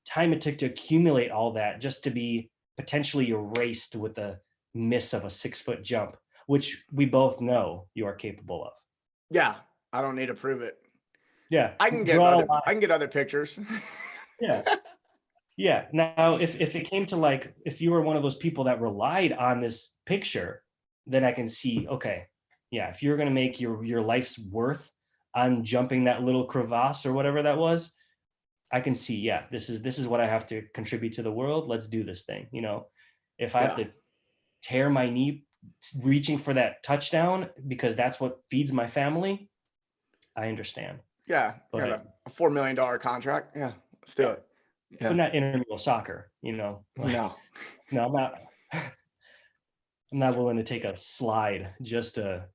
time it took to accumulate all that just to be potentially erased with the miss of a 6-foot jump, which we both know you are capable of. Yeah. I don't need to prove it. Yeah. I can get other pictures. Yeah. Yeah. Now, if it came to, like, if you were one of those people that relied on this picture, then I can see, okay, yeah, if you're going to make your life's worth on jumping that little crevasse or whatever that was, I can see, yeah, this is what I have to contribute to the world. Let's do this thing. If I have to tear my knee reaching for that touchdown because that's what feeds my family, I understand. Yeah. But a $4 million contract. Yeah. Let's do it. Yeah. But not intramural soccer, No. No, I'm not willing to take a slide just to,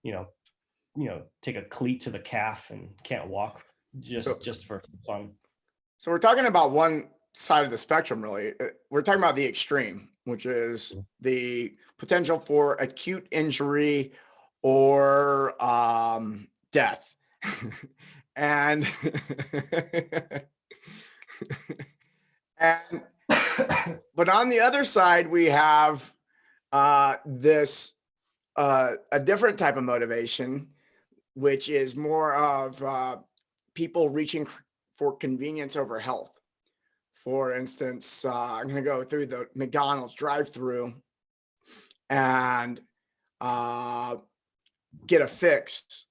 take a cleat to the calf and can't walk just for fun. So we're talking about one side of the spectrum, really. We're talking about the extreme, which is the potential for acute injury or death. and but on the other side, we have this a different type of motivation, which is more of people reaching for convenience over health. For instance, I'm going to go through the McDonald's drive-through and get a fix.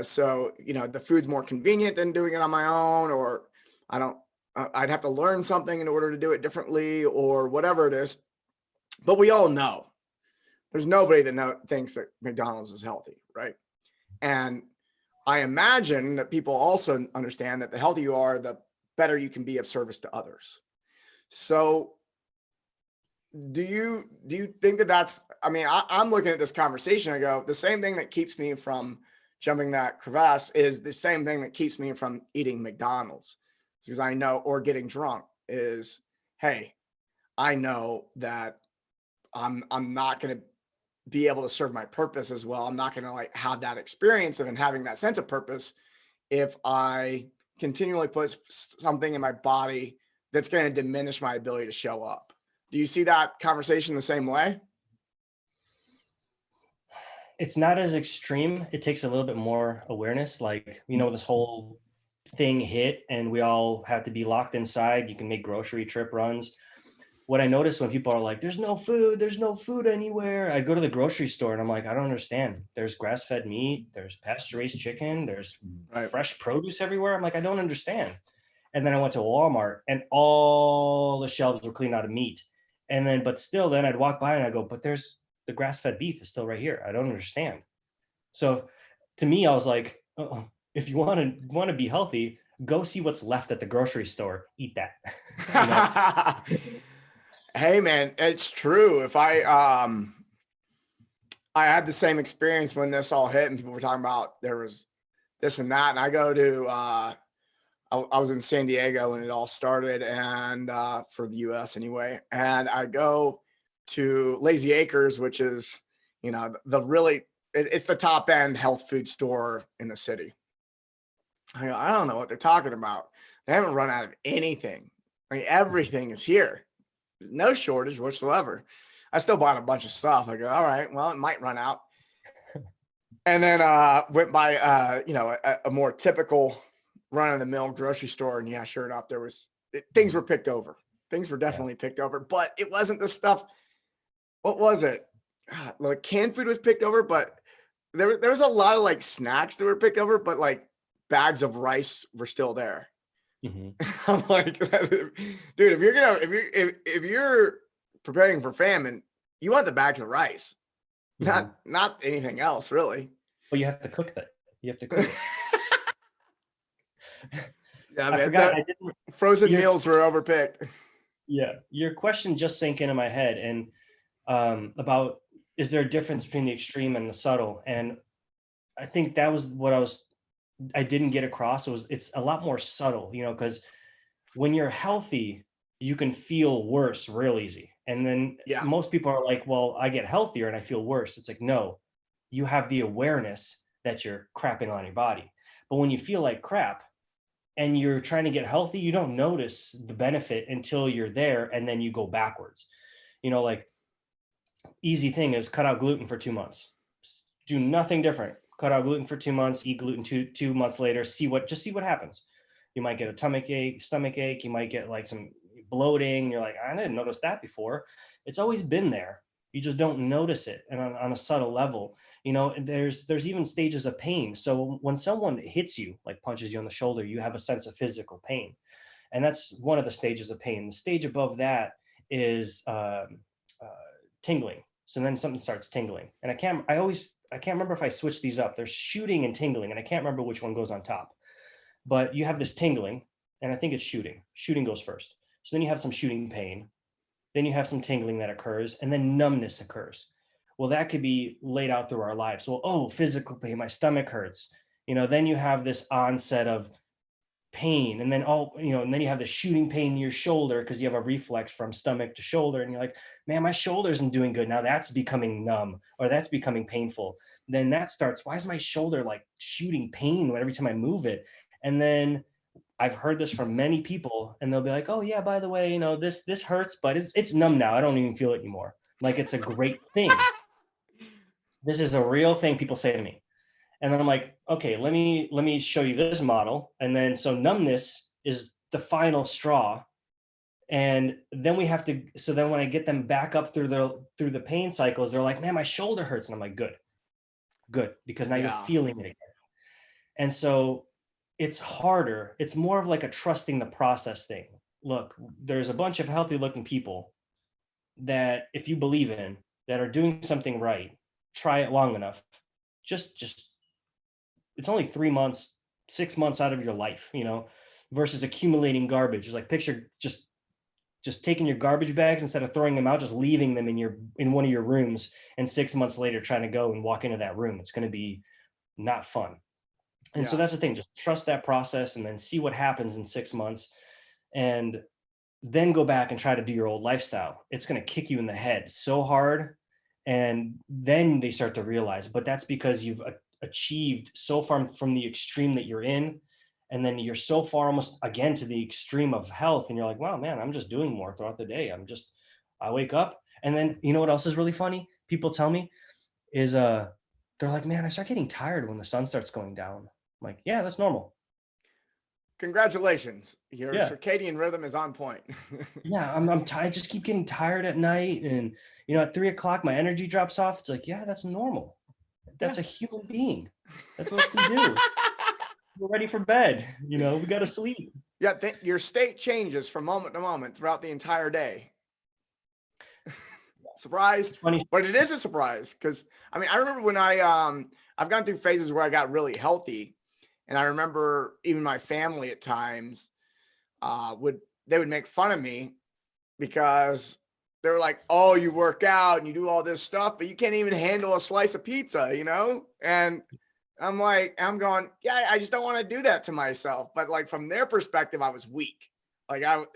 So, the food's more convenient than doing it on my own, or I don't I'd have to learn something in order to do it differently or whatever it is. But we all know there's nobody that thinks that McDonald's is healthy, right? And I imagine that people also understand that the healthier you are, the better you can be of service to others. So do you think that that's, I mean, I'm looking at this conversation, I go, the same thing that keeps me from jumping that crevasse is the same thing that keeps me from eating McDonald's, because I know, or getting drunk is, hey, I know that I'm not going to be able to serve my purpose as well. I'm not going to like have that experience of and having that sense of purpose if I continually put something in my body that's going to diminish my ability to show up. Do you see that conversation the same way? It's not as extreme. It takes a little bit more awareness. Like, this whole thing hit and we all had to be locked inside. You can make grocery trip runs. What I notice when people are like, there's no food anywhere. I go to the grocery store and I'm like, I don't understand. There's grass-fed meat, there's pasture-raised chicken, there's Right. fresh produce everywhere. I'm like, I don't understand. And then I went to Walmart and all the shelves were clean out of meat. And then, but still, then I'd walk by and I go, but there's the grass-fed beef is still right here. I don't understand. So to me, I was like, oh, if you want to be healthy, go see what's left at the grocery store. Eat that. Hey man, it's true. If I had the same experience when this all hit and people were talking about there was this and that. And I go to I was in San Diego when it all started, and for the US anyway. And I go to Lazy Acres, which is, the really it's the top end health food store in the city. I don't know what they're talking about. They haven't run out of anything. I mean, everything is here. No shortage whatsoever. I still bought a bunch of stuff. I go, all right, well, it might run out. And then went by a more typical run of the mill grocery store. And yeah, sure enough, things were picked over. Things were definitely picked over, but it wasn't the stuff. What was it? Like canned food was picked over, but there was a lot of like snacks that were picked over, but like bags of rice were still there. Mm-hmm. I'm like, dude, if you're preparing for famine, you want the bags of rice, not anything else, really. Well, you have to cook that. You have to cook it. Yeah, I man, forgot. Frozen meals were overpicked. Yeah, your question just sank into my head, and about is there a difference between the extreme and the subtle? And I think that was what I didn't get across. It's a lot more subtle, because when you're healthy, you can feel worse real easy. And then most people are like, well, I get healthier and I feel worse. It's like, no, you have the awareness that you're crapping on your body. But when you feel like crap and you're trying to get healthy, you don't notice the benefit until you're there, and then you go backwards. Like easy thing is cut out gluten for 2 months. Do nothing different. Cut out gluten for 2 months, eat gluten two months later, see what happens. You might get a stomach ache. You might get like some bloating. You're like, I didn't notice that before. It's always been there. You just don't notice it. And on a subtle level, there's even stages of pain. So when someone hits you, like punches you on the shoulder, you have a sense of physical pain. And that's one of the stages of pain. The stage above that is tingling. So then something starts tingling. And I can't remember if I switched these up. There's shooting and tingling, and I can't remember which one goes on top. But you have this tingling, and I think it's shooting. Shooting goes first. So then you have some shooting pain. Then you have some tingling that occurs, and then numbness occurs. Well, that could be laid out through our lives. Well, physical pain, my stomach hurts. Then you have this onset of pain, and then and then you have the shooting pain in your shoulder because you have a reflex from stomach to shoulder, and you're like, man, my shoulder isn't doing good now. That's becoming numb, or that's becoming painful. Then that starts, why is my shoulder like shooting pain every time I move it? And then I've heard this from many people, and they'll be like, oh yeah, by the way, this hurts, but it's numb now. I don't even feel it anymore. Like, it's a great thing. This is a real thing people say to me. And then I'm like, okay, let me show you this model. And then, so numbness is the final straw. And then so then when I get them back up through the pain cycles, they're like, man, my shoulder hurts. And I'm like, good, because now you're feeling it again. And so it's harder. It's more of like a trusting the process thing. Look, there's a bunch of healthy looking people that if you believe in that are doing something right, try it long enough. Just it's only 3 months, 6 months out of your life, versus accumulating garbage. It's like picture just taking your garbage bags instead of throwing them out, just leaving them in one of your rooms, and 6 months later trying to go and walk into that room. It's going to be not fun. And so Yeah. that's the thing, just trust that process and then see what happens in 6 months, and then go back and try to do your old lifestyle. It's going to kick you in the head so hard. And then they start to realize, but that's because you've achieved so far from the extreme that you're in. And then you're so far almost again to the extreme of health. And you're like, wow, man, I'm just doing more throughout the day. I wake up. And then, you know what else is really funny? People tell me is, they're like, man, I start getting tired when the sun starts going down. I'm like, yeah, that's normal. Congratulations. Your Yeah. circadian rhythm is on point. Yeah, I'm tired. Just keep getting tired at night, and at 3 o'clock, my energy drops off. It's like, yeah, that's normal. Yeah. That's a human being. That's what we do. We're ready for bed. We got to sleep. Yeah, your state changes from moment to moment throughout the entire day. Surprise. It's funny. But it is a surprise because I remember when I've gone through phases where I got really healthy, and I remember even my family at times would make fun of me because they were like, "Oh, you work out and you do all this stuff, but you can't even handle a slice of pizza," And I'm going, yeah, I just don't want to do that to myself. But like from their perspective, I was weak. Like I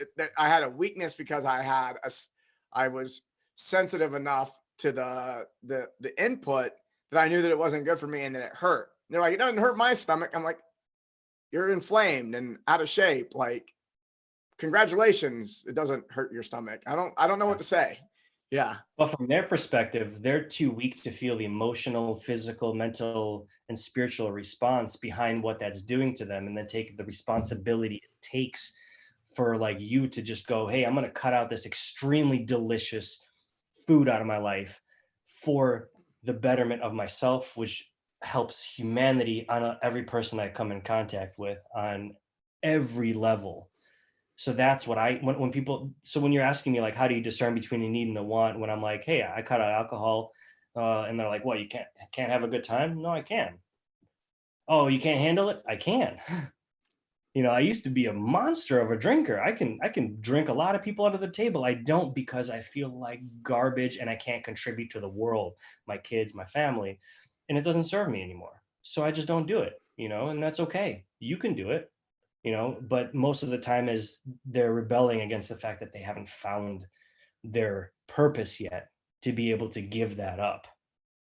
had a weakness because I was sensitive enough to the input that I knew that it wasn't good for me and that it hurt. And they're like, it doesn't hurt my stomach. I'm like, you're inflamed and out of shape. Like, congratulations, it doesn't hurt your stomach. I don't know what to say. Yeah. But from their perspective, they're too weak to feel the emotional, physical, mental, and spiritual response behind what that's doing to them, and then take the responsibility it takes for like you to just go, hey, I'm going to cut out this extremely delicious food out of my life for the betterment of myself, which helps humanity on every person I come in contact with on every level. So that's what when people, so when you're asking me like, how do you discern between a need and a want, when I'm like, hey, I cut out alcohol, and they're like, what, you can't have a good time? No, I can. Oh, you can't handle it? I can. I used to be a monster of a drinker. I can drink a lot of people under the table. I don't, because I feel like garbage and I can't contribute to the world, my kids, my family, and it doesn't serve me anymore. So I just don't do it, and that's okay. You can do it, but most of the time is they're rebelling against the fact that they haven't found their purpose yet to be able to give that up.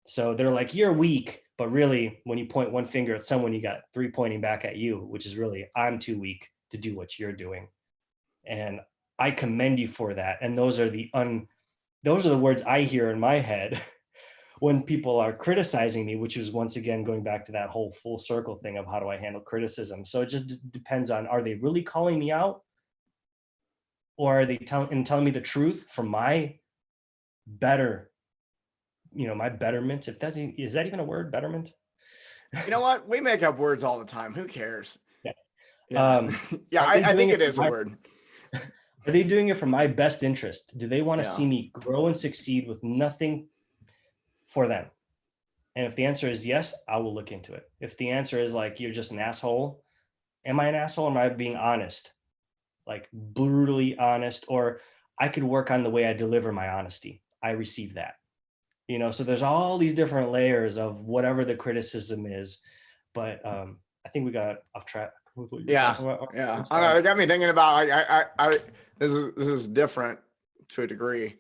So they're like, you're weak. But really, when you point one finger at someone, you got three pointing back at you, which is really, I'm too weak to do what you're doing. And I commend you for that. And those are the words I hear in my head when people are criticizing me, which is once again going back to that whole full circle thing of how do I handle criticism. So it just depends on, are they really calling me out, or are they telling me the truth for my better, my betterment? Is that even a word, betterment? You know what? We make up words all the time. Who cares? Yeah. Yeah. Yeah, I think it is a word. Are they doing it for my best interest? Do they want to see me grow and succeed with nothing for them? And if the answer is yes, I will look into it. If the answer is like, you're just an asshole, am I an asshole? Or am I being honest? Like brutally honest? Or I could work on the way I deliver my honesty. I receive that. So there's all these different layers of whatever the criticism is. But I think we got off track with what you're talking about. Yeah. I know, it got me thinking about this is different to a degree,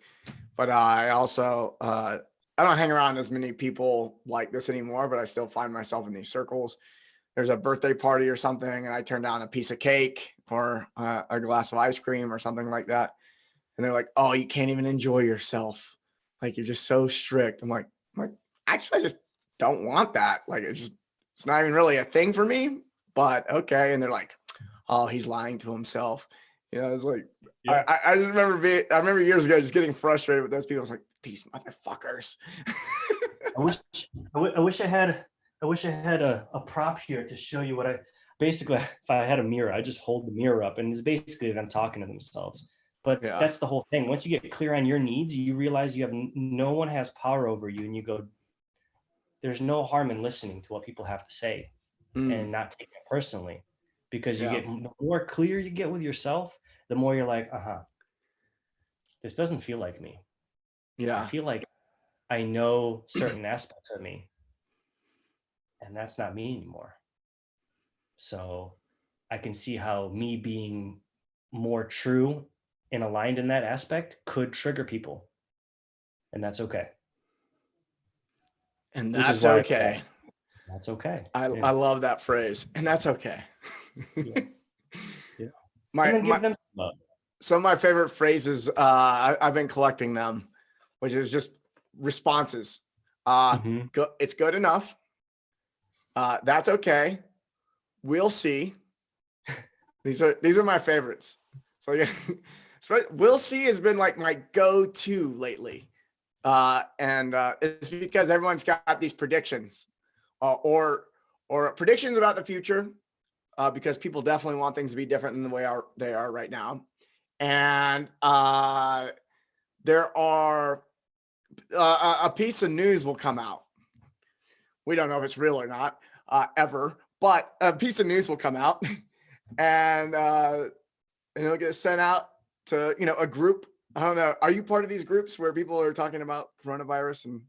but I also I don't hang around as many people like this anymore, but I still find myself in these circles. There's a birthday party or something, and I turn down a piece of cake or a glass of ice cream or something like that. And they're like, oh, you can't even enjoy yourself. Like, you're just so strict. I'm like, actually, I just don't want that. Like, it's not even really a thing for me, but okay. And they're like, oh, he's lying to himself. It's like, yeah. I just remember years ago just getting frustrated with those people. I was like, these motherfuckers. I wish I had a prop here to show you what basically, if I had a mirror, I just hold the mirror up and it's basically them talking to themselves. But Yeah. that's the whole thing. Once you get clear on your needs, you realize you have no one has power over you, and you go, there's no harm in listening to what people have to say Mm, and not taking it personally, because you yeah. get, the more clear you get with yourself, the more you're like, this doesn't feel like me. I Yeah. feel like I know certain aspects of me, and that's not me anymore. So I can see how me being more true and aligned in that aspect could trigger people, and that's okay. And Which is that's why okay. that's okay. I Yeah, love that phrase. And that's okay. yeah, yeah. And my then my give them love. some of my favorite phrases, I've been collecting them, which is just responses. Hmm. It's good enough. That's okay. We'll see. These are my favorites. So yeah, we'll see has been like my go-to lately. And it's because everyone's got these predictions, or predictions about the future, because people definitely want things to be different than the way they are right now. And there are a piece of news will come out. We don't know if it's real or not, ever, but a piece of news will come out, and it'll get sent out to a group. I don't know. Are you part of these groups where people are talking about coronavirus? And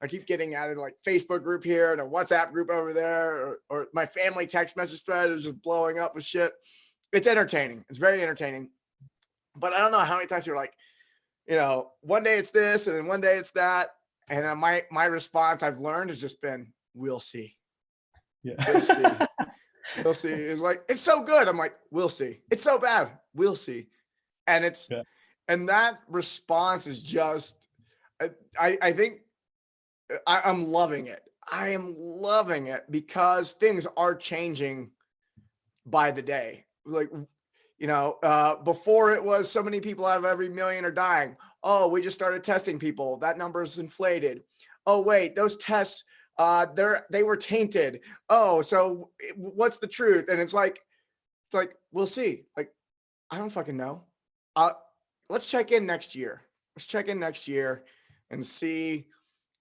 I keep getting added like Facebook group here and a WhatsApp group over there, or my family text message thread is just blowing up with shit. It's entertaining. It's very entertaining. But I don't know how many times you're like, one day it's this and then one day it's that. And then my response I've learned has just been, we'll see. Yeah. We'll see. We'll see. It's like, it's so good. I'm like, we'll see. It's so bad. We'll see. And Yeah. and that response is just, I think I'm loving it. I am loving it because things are changing by the day. Like, before it was so many people out of every million are dying. Oh, we just started testing people. That number's inflated. Oh, wait, those tests, they were tainted. Oh, so what's the truth? And it's like, we'll see. Like, I don't fucking know. Let's check in next year. Let's check in next year and see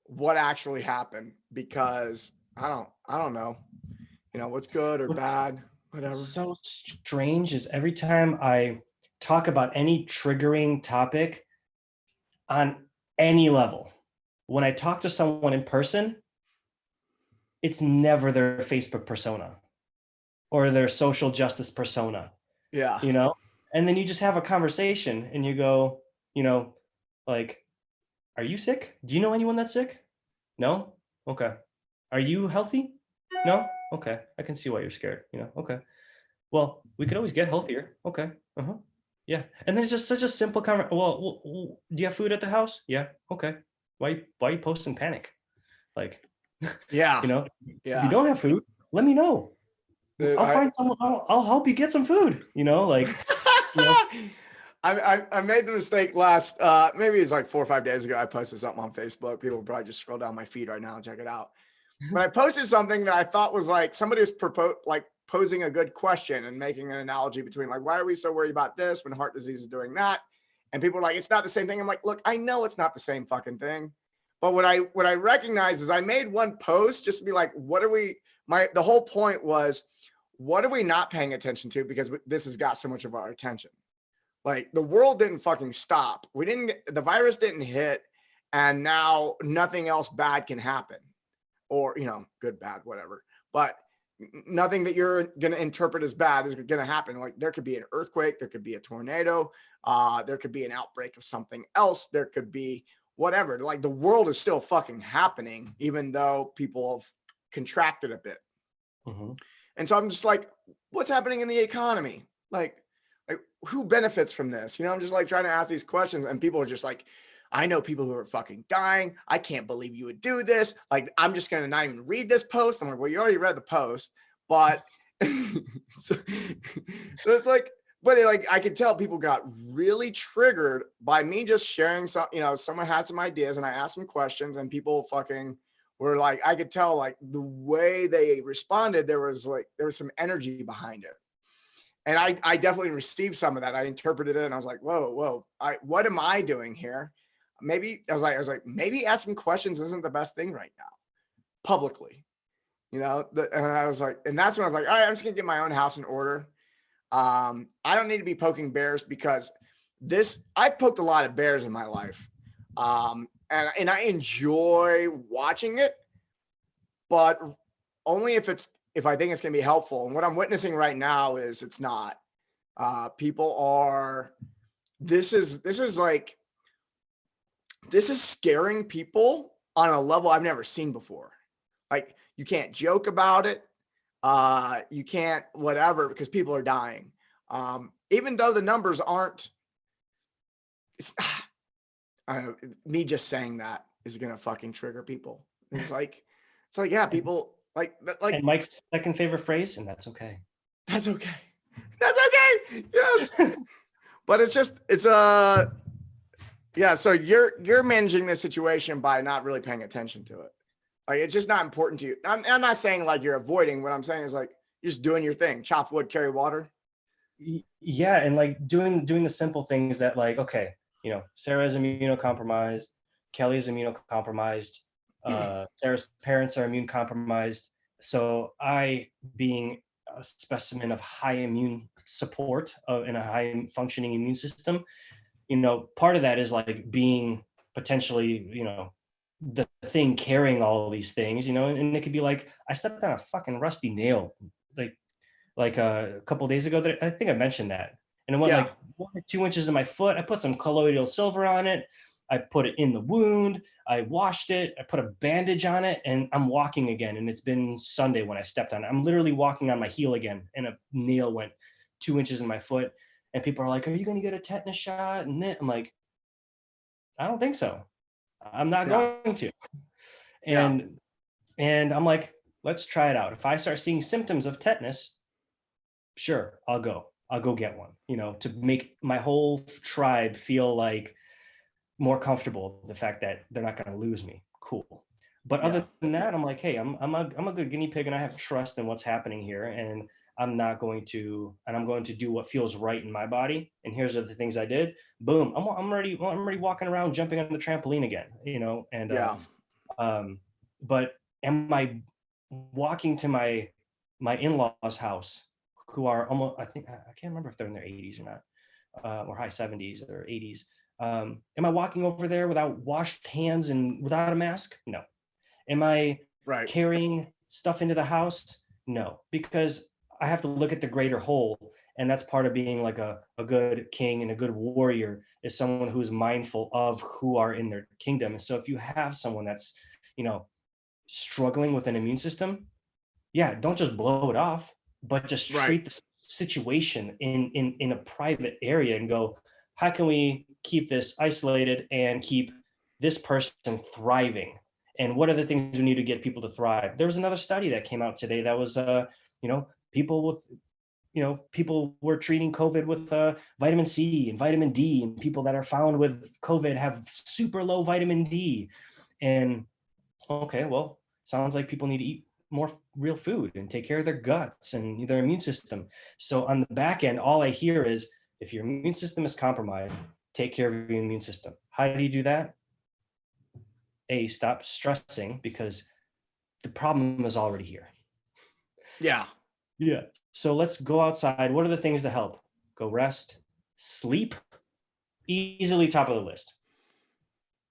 what actually happened, because I don't know, what's good or What's bad, whatever. so strange is every time I talk about any triggering topic on any level, when I talk to someone in person, it's never their Facebook persona or their social justice persona, Yeah. you know? And then you just have a conversation and you go, you know, like, are you sick? Do you know anyone that's sick? No? Okay. Are you healthy? No? Okay. I can see why you're scared, Okay. Well, we could always get healthier. Okay. Uh-huh. Yeah. And then it's just such a simple conversation. Well, do you have food at the house? Yeah. Okay. Why are you posting panic? Like, Yeah. if you Yeah. don't have food, let me know. I'll I find someone. I'll help you get some food. You know. I made the mistake last, maybe it's like 4 or 5 days ago. I posted something on Facebook. People will probably just scroll down my feed right now and check it out. But I posted something that I thought was like somebody was posing a good question and making an analogy between like, why are we so worried about this when heart disease is doing that? And people are like, it's not the same thing. I'm like, look, I know it's not the same fucking thing. But what I recognize is I made one post just to be like, the whole point was, what are we not paying attention to? Because this has got so much of our attention. Like, the world didn't fucking stop. The virus didn't hit, and now nothing else bad can happen, or, good, bad, whatever. But nothing that you're going to interpret as bad is going to happen. Like, there could be an earthquake, there could be a tornado, there could be an outbreak of something else, there could be whatever. Like, the world is still fucking happening, even though people have contracted a bit. Mhm. And so I'm just like, what's happening in the economy? Like who benefits from this? I'm just like trying to ask these questions, and people are just like, I know people who are fucking dying. I can't believe you would do this. Like, I'm just going to not even read this post. I'm like, well, you already read the post, but so it's like, but I could tell people got really triggered by me just sharing some, someone had some ideas and I asked some questions and people fucking where like I could tell like the way they responded, there was some energy behind it. And I definitely received some of that. I interpreted it and I was like, whoa, what am I doing here? Maybe I was like, maybe asking questions isn't the best thing right now, publicly, and I was like, and that's when I was like, all right, I'm just gonna get my own house in order. I don't need to be poking bears because I've poked a lot of bears in my life. And I enjoy watching it, but only if I think it's going to be helpful. And what I'm witnessing right now is it's not. This is scaring people on a level I've never seen before. Like, you can't joke about it. You can't whatever, because people are dying. Even though the numbers aren't, me just saying that is going to fucking trigger people. It's like, yeah, people like, And Mike's second favorite phrase, and that's okay. That's okay. That's okay. Yes. But yeah. So you're managing this situation by not really paying attention to it. Like, it's just not important to you. I'm not saying like you're avoiding. What I'm saying is like, you're just doing your thing. Chop wood, carry water. Yeah. And like doing the simple things that, like, okay, Sarah is immunocompromised. Kelly is immunocompromised. Sarah's parents are immune compromised. So I, being a specimen of high immune support and a high functioning immune system, part of that is like being potentially, the thing carrying all of these things, and it could be like, I stepped on a fucking rusty nail, like a couple of days ago. That I think I mentioned that, and it went like 1 or 2 inches in my foot. I put some colloidal silver on it. I put it in the wound. I washed it. I put a bandage on it, and I'm walking again. And it's been Sunday when I stepped on it. I'm literally walking on my heel again, and a nail went 2 inches in my foot. And people are like, "Are you going to get a tetanus shot?" And then I'm like, "I don't think so. I'm not going to." And I'm like, let's try it out. If I start seeing symptoms of tetanus, sure, I'll go get one, to make my whole tribe feel like more comfortable, the fact that they're not going to lose me. Cool. But other than that, I'm like, hey, I'm a good guinea pig, and I have trust in what's happening here. And I'm going to do what feels right in my body. And here's the things I did. Boom. I'm already walking around, jumping on the trampoline again, but am I walking to my in-laws' house, who are almost, I can't remember if they're in their 80s or not, or high 70s or 80s. Am I walking over there without washed hands and without a mask? No. Am I carrying stuff into the house? No, because I have to look at the greater whole. And that's part of being like a good king and a good warrior, is someone who's mindful of who are in their kingdom. And so if you have someone that's, struggling with an immune system, don't just blow it off, but just treat the situation in a private area and go, how can we keep this isolated and keep this person thriving? And what are the things we need to get people to thrive? There was another study that came out today that was, people were treating COVID with vitamin C and vitamin D, and people that are found with COVID have super low vitamin D. And okay, well, sounds like people need to eat more real food and take care of their guts and their immune system. So on the back end, all I hear is, if your immune system is compromised, take care of your immune system. How do you do that? Stop stressing, because the problem is already here. Yeah. So let's go outside. What are the things that help? Go rest, sleep, easily top of the list.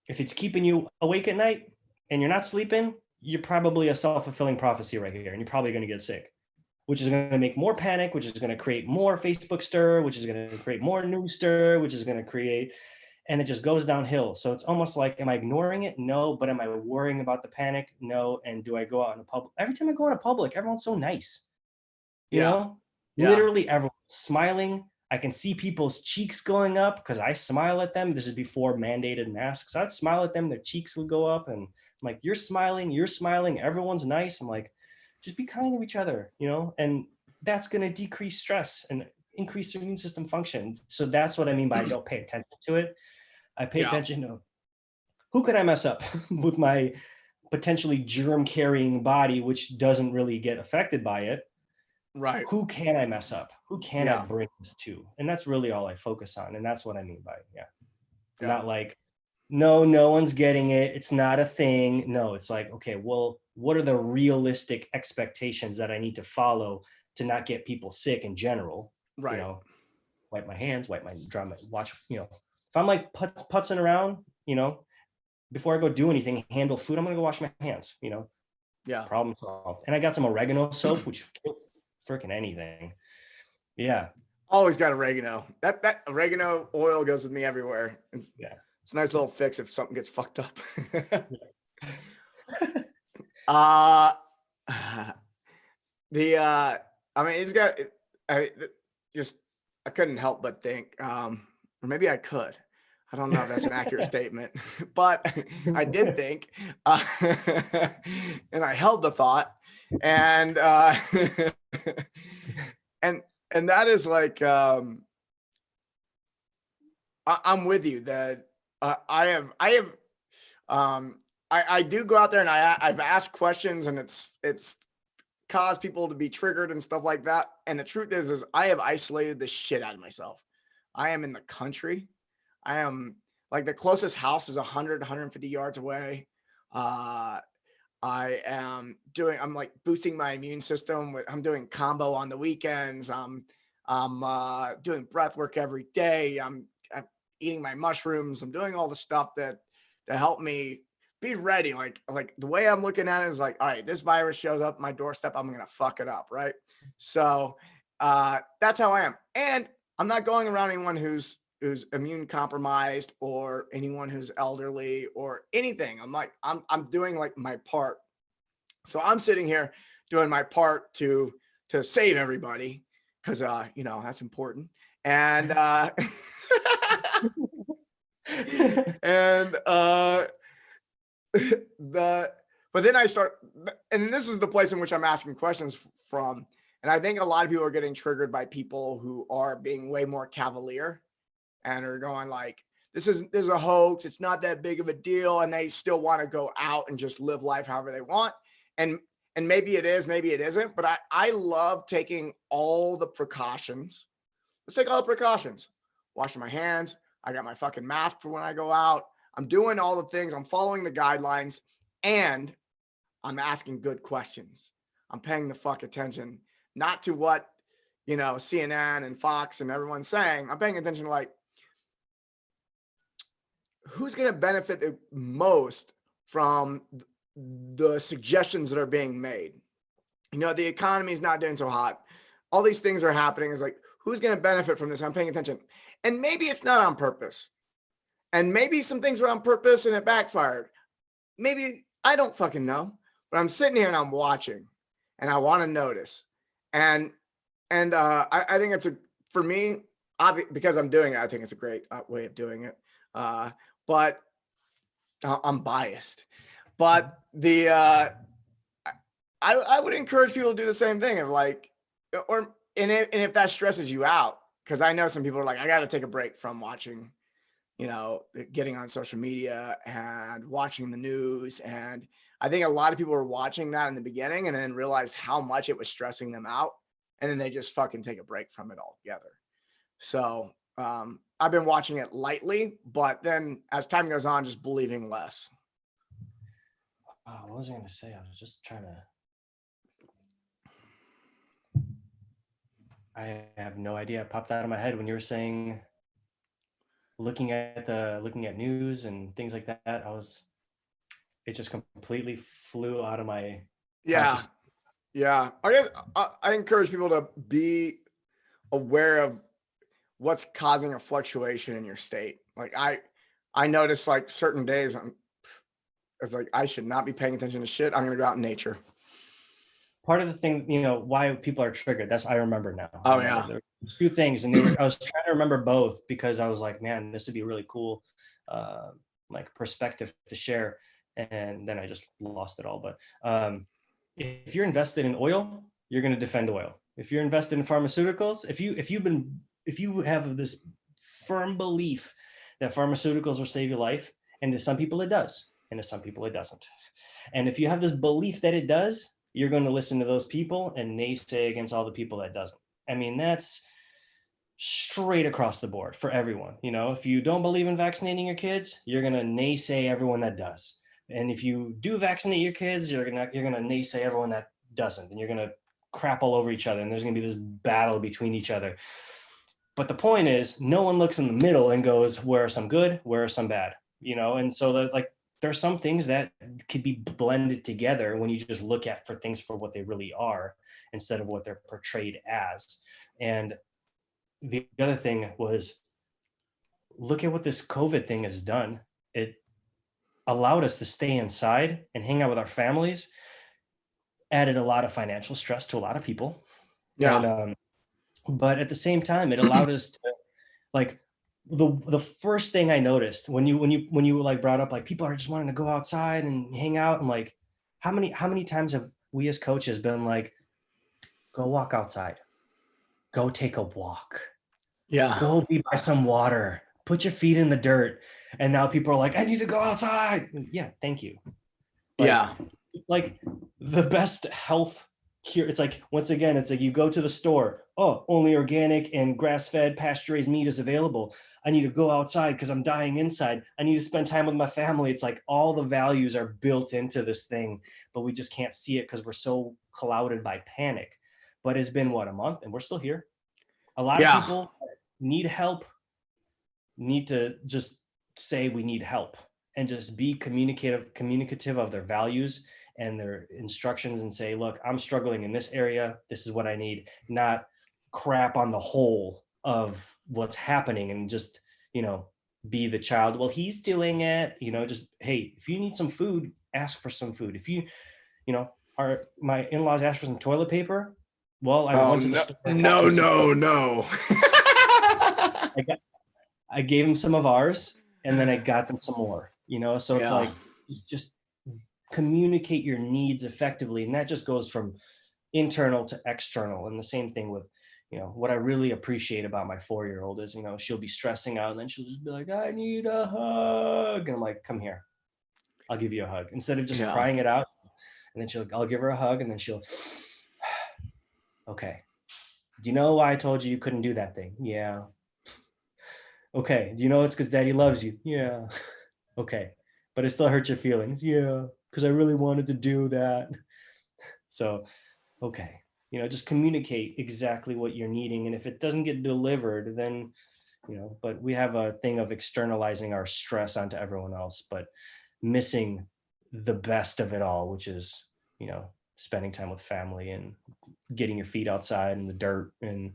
If it's keeping you awake at night and you're not sleeping, you're probably a self-fulfilling prophecy right here, and you're probably going to get sick, which is going to make more panic, which is going to create more Facebook stir, which is going to create more news stir, which is going to create, and it just goes downhill. So it's almost like, am I ignoring it? No. But am I worrying about the panic? No. And do I go out in public? Every time I go into public, everyone's so nice. Literally everyone's smiling. I can see people's cheeks going up because I smile at them. This is before mandated masks. So I'd smile at them, their cheeks would go up, and I'm like, you're smiling, everyone's nice. I'm like, just be kind to each other, and that's going to decrease stress and increase your immune system function. So that's what I mean by I don't pay attention to it. I pay attention to, who could I mess up with my potentially germ carrying body, which doesn't really get affected by it. Right. Who can I mess up? Who can I Yeah. bring this to? And that's really all I focus on. And that's what I mean by, yeah. I'm Yeah. not like, no one's getting it. It's not a thing. No, it's like, okay, well, what are the realistic expectations that I need to follow to not get people sick in general? You Right. know, wipe my hands, dry my watch, if I'm like putzing around, before I go do anything, handle food, I'm gonna go wash my hands, Yeah. problem solved. And I got some oregano soap, which kills freaking anything. Yeah. Always got oregano. That oregano oil goes with me everywhere. Yeah. It's a nice little fix if something gets fucked up. uh I mean, he's got just I couldn't help but think, or maybe I could. I don't know if that's an accurate statement, but I did think, and I held the thought, and and and that is like, I'm with you that I do go out there and I've asked questions, and it's caused people to be triggered and stuff like that. And the truth is I have isolated the shit out of myself. I am in the country. I am like the closest house is 150 yards away. Uh, I'm like boosting my immune system. I'm doing combo on the weekends. I'm doing breath work every day. I'm eating my mushrooms. I'm doing all the stuff that to help me be ready. Like the way I'm looking at it is like, all right, this virus shows up at my doorstep, I'm gonna fuck it up, right? So that's how I am. And I'm not going around anyone who's immune compromised or anyone who's elderly or anything. I'm doing like my part. So I'm sitting here doing my part to save everybody because that's important. And and but then I start, and this is the place in which I'm asking questions from. And I think a lot of people are getting triggered by people who are being way more cavalier and are going like, this is a hoax. It's not that big of a deal. And they still want to go out and just live life however they want. And maybe it is, maybe it isn't, but I love taking all the precautions. Let's take all the precautions. Washing my hands. I got my fucking mask for when I go out. I'm doing all the things. I'm following the guidelines, and I'm asking good questions. I'm paying the fuck attention, not to what, CNN and Fox and everyone's saying. I'm paying attention to like, who's going to benefit the most from the suggestions that are being made. The economy is not doing so hot. All these things are happening. Is like, who's going to benefit from this? I'm paying attention. And maybe it's not on purpose. And maybe some things were on purpose and it backfired. Maybe I don't fucking know. But I'm sitting here and I'm watching, and I want to notice. And I think for me, because I'm doing it, I think it's a great way of doing it. But I'm biased. But I would encourage people to do the same thing, of like, and if that stresses you out, because I know some people are like, I got to take a break from watching, getting on social media and watching the news. And I think a lot of people were watching that in the beginning and then realized how much it was stressing them out. And then they just fucking take a break from it altogether. So I've been watching it lightly, but then as time goes on, just believing less. What was I going to say? I was just trying to. I have no idea. It popped out of my head when you were saying looking at news and things like that. It just completely flew out of my consciousness. Yeah. I guess I encourage people to be aware of what's causing a fluctuation in your state. Like I notice like certain days it's like, I should not be paying attention to shit. I'm going to go out in nature. Part of the thing, why people are triggered. I remember now. Oh, yeah. There were two things, and I was trying to remember both because I was like, man, this would be really cool, like perspective to share. And then I just lost it all. But if you're invested in oil, you're going to defend oil. If you're invested in pharmaceuticals, if you have this firm belief that pharmaceuticals will save your life, and to some people it does, and to some people it doesn't. And if you have this belief that it does, you're going to listen to those people and naysay against all the people that doesn't. I mean, that's straight across the board for everyone. You know, if you don't believe in vaccinating your kids, you're going to naysay everyone that does. And if you do vaccinate your kids, you're going to naysay everyone that doesn't. And you're going to crap all over each other. And there's going to be this battle between each other. But the point is, no one looks in the middle and goes, where are some good, where are some bad, you know? And so that, like, there's some things that could be blended together when you just look at for things for what they really are instead of what they're portrayed as. And the other thing was, look at what this COVID thing has done. It allowed us to stay inside and hang out with our families, added a lot of financial stress to a lot of people. Yeah. And, but at the same time, it allowed us to, like, the first thing I noticed when you like brought up, like, people are just wanting to go outside and hang out. I'm like, how many times have we as coaches been like, go walk outside, go take a walk, Yeah. go be by some water, put your feet in the dirt. And now people are like, I need to go outside. Yeah, thank you. Yeah. Like the best health cure. It's like, once again, it's like you go to the store. Oh, only organic and grass-fed pasture-raised meat is available. I need to go outside because I'm dying inside. I need to spend time with my family. It's like all the values are built into this thing, but we just can't see it because we're so clouded by panic. But it's been, what, a month, and we're still here. A lot of Yeah. people need help, need to just say we need help and just be communicative of their values and their instructions and say, look, I'm struggling in this area. This is what I need, not crap on the whole of what's happening and just, you know, be the child. Well, he's doing it, you know, just, hey, if you need some food, ask for some food. If you know, my in-laws asked for some toilet paper. Well, I Oh, went to the no, store and got no, them some. no. I gave them some of ours and then I got them some more, you know? So it's Yeah. like, just communicate your needs effectively. And that just goes from internal to external. And the same thing with, you know, what I really appreciate about my 4-year-old is, you know, she'll be stressing out and then she'll just be like, I need a hug. And I'm like, come here, I'll give you a hug, instead of just Yeah. crying it out. And then I'll give her a hug and then she'll, okay. Do you know why I told you couldn't do that thing? Yeah. Okay. Do you know it's because daddy loves you? Yeah. Okay. But it still hurts your feelings. Yeah. Because I really wanted to do that. So, okay. You know, just communicate exactly what you're needing. And if it doesn't get delivered, then, you know, but we have a thing of externalizing our stress onto everyone else, but missing the best of it all, which is, you know, spending time with family and getting your feet outside in the dirt and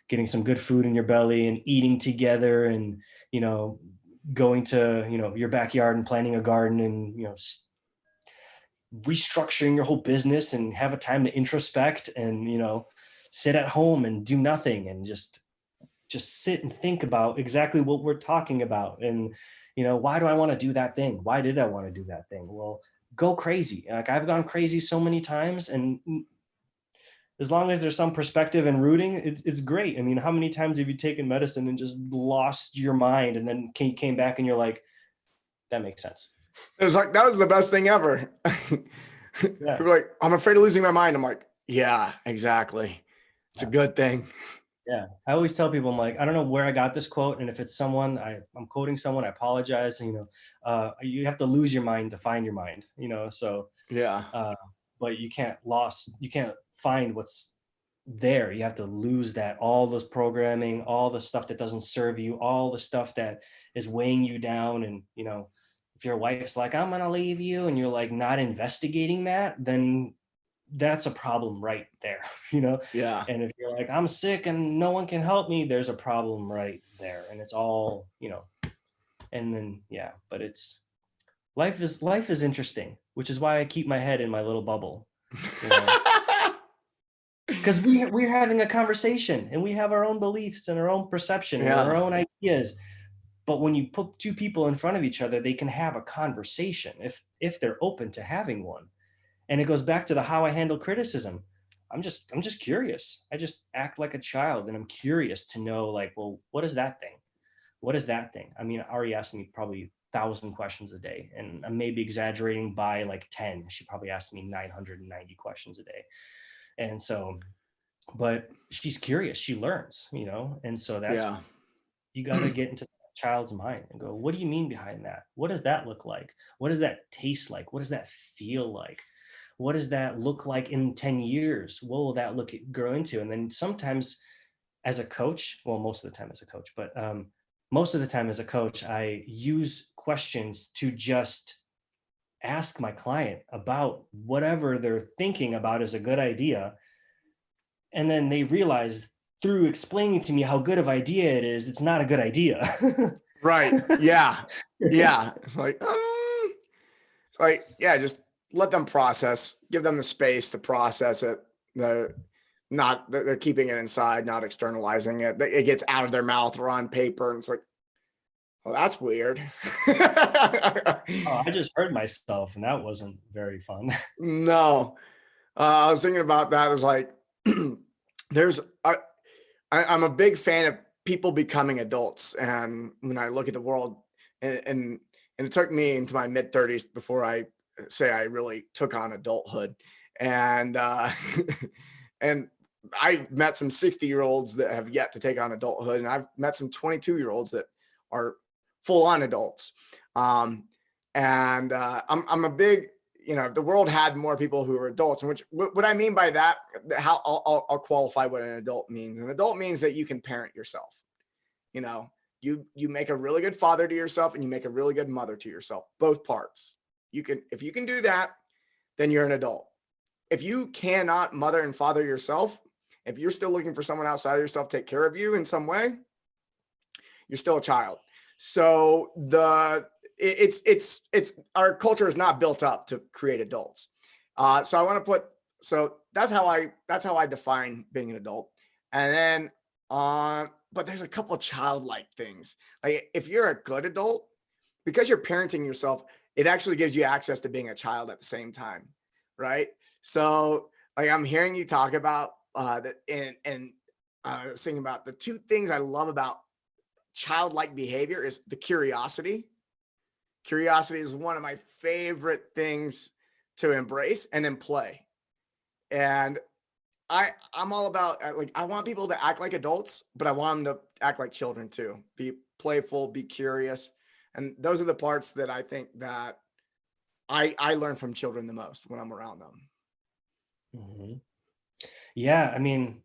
getting some good food in your belly and eating together and, you know, going to, you know, your backyard and planting a garden and, you know, restructuring your whole business and have a time to introspect and, you know, sit at home and do nothing and just sit and think about exactly what we're talking about. And, you know, why do I want to do that thing? Why did I want to do that thing? Well, go crazy. Like, I've gone crazy so many times, and as long as there's some perspective and rooting, it's great. I mean, how many times have you taken medicine and just lost your mind and then came back and you're like, that makes sense. It was like, that was the best thing ever. Yeah. People are like, I'm afraid of losing my mind. I'm like, yeah, exactly. It's a good thing. Yeah. I always tell people, I'm like, I don't know where I got this quote. And if it's someone, I'm quoting someone, I apologize. You know, you have to lose your mind to find your mind, you know? So, Yeah. but you can't find what's there. You have to lose that, all those programming, all the stuff that doesn't serve you, all the stuff that is weighing you down. And, you know, if your wife's like, I'm going to leave you, and you're like not investigating that, then that's a problem right there, you know? Yeah. And if you're like, I'm sick and no one can help me, there's a problem right there. And it's all, you know, and then, yeah, but life is interesting, which is why I keep my head in my little bubble, you know? Because we're having a conversation and we have our own beliefs and our own perception and our own ideas. But when you put two people in front of each other, they can have a conversation if they're open to having one. And it goes back to the how I handle criticism. I'm just curious. I just act like a child and I'm curious to know, like, well, what is that thing? What is that thing? I mean, Ari asked me probably 1,000 questions a day, and I'm maybe exaggerating by like 10. She probably asked me 990 questions a day. And so, but she's curious, she learns, and so that's, Yeah. you got to get into the child's mind and go, what do you mean behind that? What does that look like? What does that taste like? What does that feel like? What does that look like in 10 years? What will that grow into? And then sometimes as a coach, well, most of the time as a coach, but most of the time as a coach, I use questions to just ask my client about whatever they're thinking about is a good idea. And then they realize through explaining to me how good of idea it is, it's not a good idea. Right. Yeah. Yeah. It's like, yeah, just let them process, give them the space to process it. They're keeping it inside, not externalizing it. It gets out of their mouth or on paper. And it's like, well, that's weird. Oh, I just heard myself, and that wasn't very fun. No, I was thinking about that. It's like, I'm a big fan of people becoming adults. And when I look at the world, and it took me into my mid-30s before I say I really took on adulthood. And and I met some 60-year-olds that have yet to take on adulthood, and I've met some 22-year-olds that are full-on adults. I'm a big, if the world had more people who are adults, and what I mean by that, how I'll qualify what an adult means. An adult means that you can parent yourself. You make a really good father to yourself, and you make a really good mother to yourself, both parts. If you can do that, then you're an adult. If you cannot mother and father yourself, if you're still looking for someone outside of yourself to take care of you in some way, you're still a child. So it's our culture is not built up to create adults. So that's how I define being an adult. And then but there's a couple of childlike things. Like if you're a good adult, because you're parenting yourself, it actually gives you access to being a child at the same time, right? So like I'm hearing you talk about that, and thinking about the two things I love about childlike behavior is the curiosity. Curiosity is one of my favorite things to embrace, and then play. And I'm all about, like, I want people to act like adults, but I want them to act like children too. Be playful, be curious. And those are the parts that I think that I learn from children the most when I'm around them. Mm-hmm. Yeah, I mean,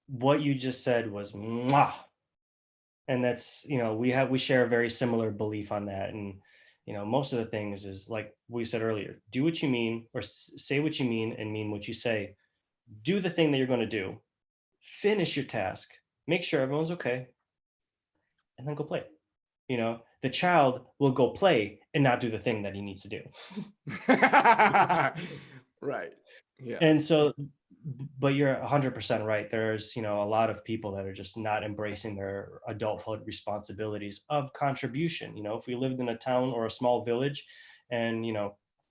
what you just said was mwah. And that's, we share a very similar belief on that. And most of the things is like we said earlier, do what you mean, or say what you mean and mean what you say. Do the thing that you're going to do, finish your task, make sure everyone's okay, and then go play. The child will go play and not do the thing that he needs to do. Right. Yeah. And so, but you're 100% right. There's, a lot of people that are just not embracing their adulthood responsibilities of contribution. If we lived in a town or a small village, and,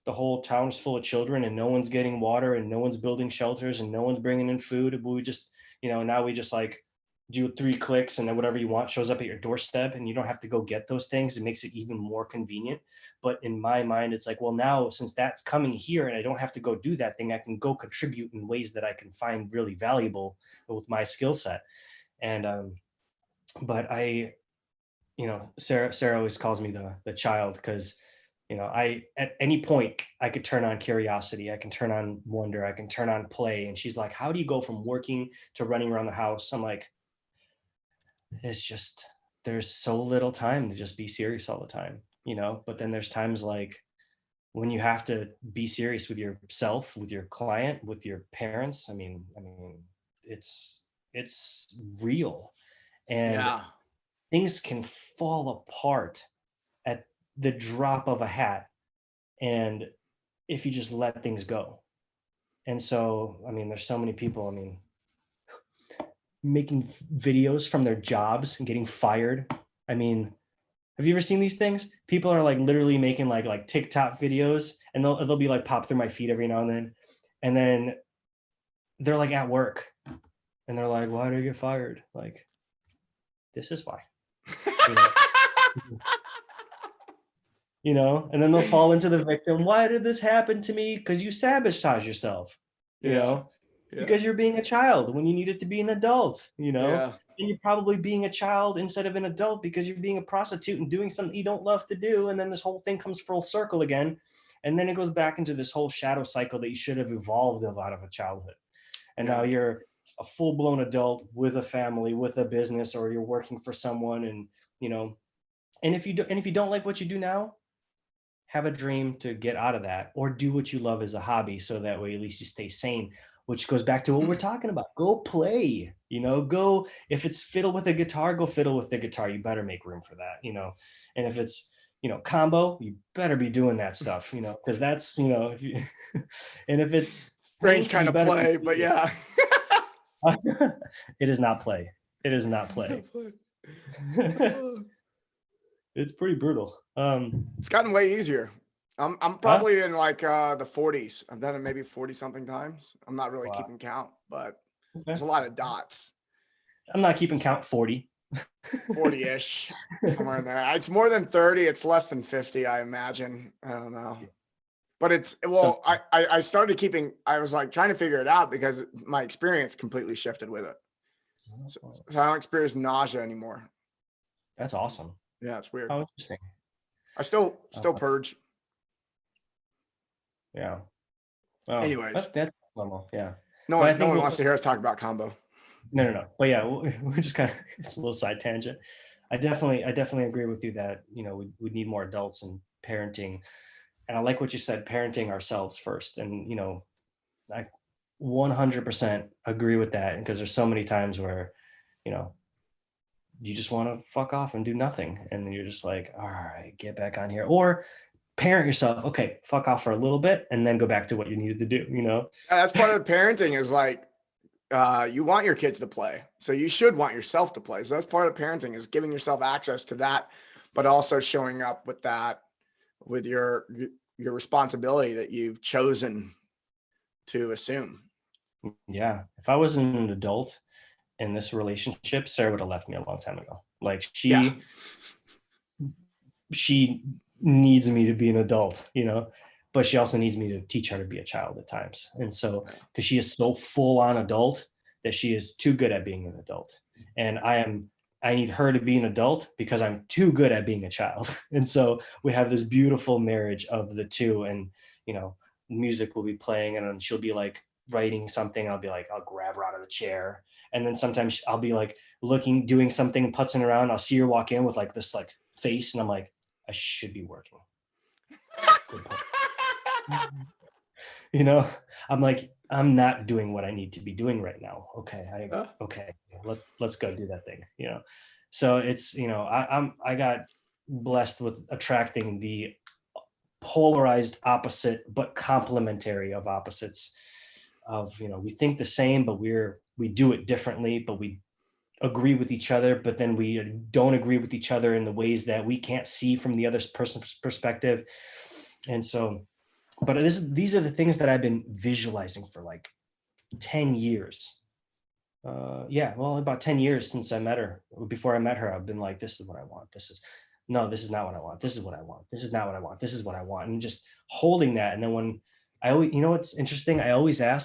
the whole town is full of children, and no one's getting water, and no one's building shelters, and no one's bringing in food, but we just, now we just like do 3 clicks, and then whatever you want shows up at your doorstep, and you don't have to go get those things. It makes it even more convenient. But in my mind, it's like, well, now since that's coming here and I don't have to go do that thing, I can go contribute in ways that I can find really valuable with my skill set. And but Sarah always calls me the child, because I, at any point, I could turn on curiosity, I can turn on wonder, I can turn on play. And she's like, how do you go from working to running around the house? I'm like, it's just, there's so little time to just be serious all the time, but then there's times like when you have to be serious with yourself, with your client, with your parents. I mean, it's real, and Yeah. things can fall apart at the drop of a hat, and if you just let things go. And so, there's so many people, making videos from their jobs and getting fired. Have you ever seen these things? People are like literally making like TikTok videos, and they'll be like pop through my feed every now and then they're like at work, and they're like, why did I get fired? Like, this is why. You know, and then they'll fall into the victim. Why did this happen to me? Because you sabotage yourself, you Yeah. know, Yeah. because you're being a child when you needed to be an adult, you know, Yeah. and you're probably being a child instead of an adult because you're being a prostitute and doing something you don't love to do. And then this whole thing comes full circle again. And then it goes back into this whole shadow cycle that you should have evolved out of a childhood. And now Yeah. you're a full blown adult with a family, with a business, or you're working for someone. And, you know, and if you don't like what you do now, have a dream to get out of that, or do what you love as a hobby so that way at least you stay sane, which goes back to what we're talking about. Go play, you know, go, if it's fiddle with a guitar, go fiddle with the guitar. You better make room for that, you know. And if it's, you know, combo, you better be doing that stuff, you know, because that's, you know, if you and if it's Strange paint, kind you of better play, but be yeah. it is not play. It is not play. It's pretty brutal. It's gotten way easier. I'm Huh? probably in like the 40s. I've done it maybe 40 something times. I'm not really Wow. keeping count, but there's Okay. a lot of dots. I'm not keeping count. 40. 40-ish, somewhere in there. It's more than 30. It's less than 50, I imagine. I don't know. But it's, So well, I started keeping, I was like trying to figure it out because my experience completely shifted with it. So I don't experience nausea anymore. that's awesome. Yeah, it's weird. How interesting. I still Uh, purge. yeah. Oh, Anyways, that's normal. Yeah. no But I one no think one wants to hear us talk about combo. no. But yeah, we're just kind of a little side tangent. I definitely agree with you that, you know, we need more adults in parenting. And I like what you said, parenting ourselves first. And, you know, I 100% agree with that because there's so many times where, you know, you just want to fuck off and do nothing. And then you're just like, all right, get back on here. Or parent yourself, okay, fuck off for a little bit and then go back to what you needed to do, you know? Yeah, that's part of the parenting is like you want your kids to play. So you should want yourself to play. So that's part of parenting is giving yourself access to that, but also showing up with that with your responsibility that you've chosen to assume. Yeah. If I wasn't an adult in this relationship, Sarah would have left me a long time ago. Like Yeah. she needs me to be an adult, you know, but she also needs me to teach her to be a child at times. And so, because she is so full on adult that she is too good at being an adult. And I need her to be an adult because I'm too good at being a child. And so we have this beautiful marriage of the two. And, you know, music will be playing and then she'll be like writing something. I'll be like, I'll grab her out of the chair. And then sometimes I'll be like looking, doing something, putzing around. I'll see her walk in with like this like face. And I'm like, I should be working. Good point. You know, I'm like, I'm not doing what I need to be doing right now. Okay. Okay. Let's go do that thing, you know? So it's, you know, I got blessed with attracting the polarized opposite, but complementary of opposites of, you know, we think the same, but we do it differently, but we agree with each other, but then we don't agree with each other in the ways that we can't see from the other person's perspective. And so, but these are the things that I've been visualizing for like 10 years. Yeah, well, about 10 years since I met her. Before I met her, I've been like, this is what I want. This is not what I want. This is what I want. This is not what I want. This is what I want. And just holding that. And then when I always, you know, what's interesting? I always I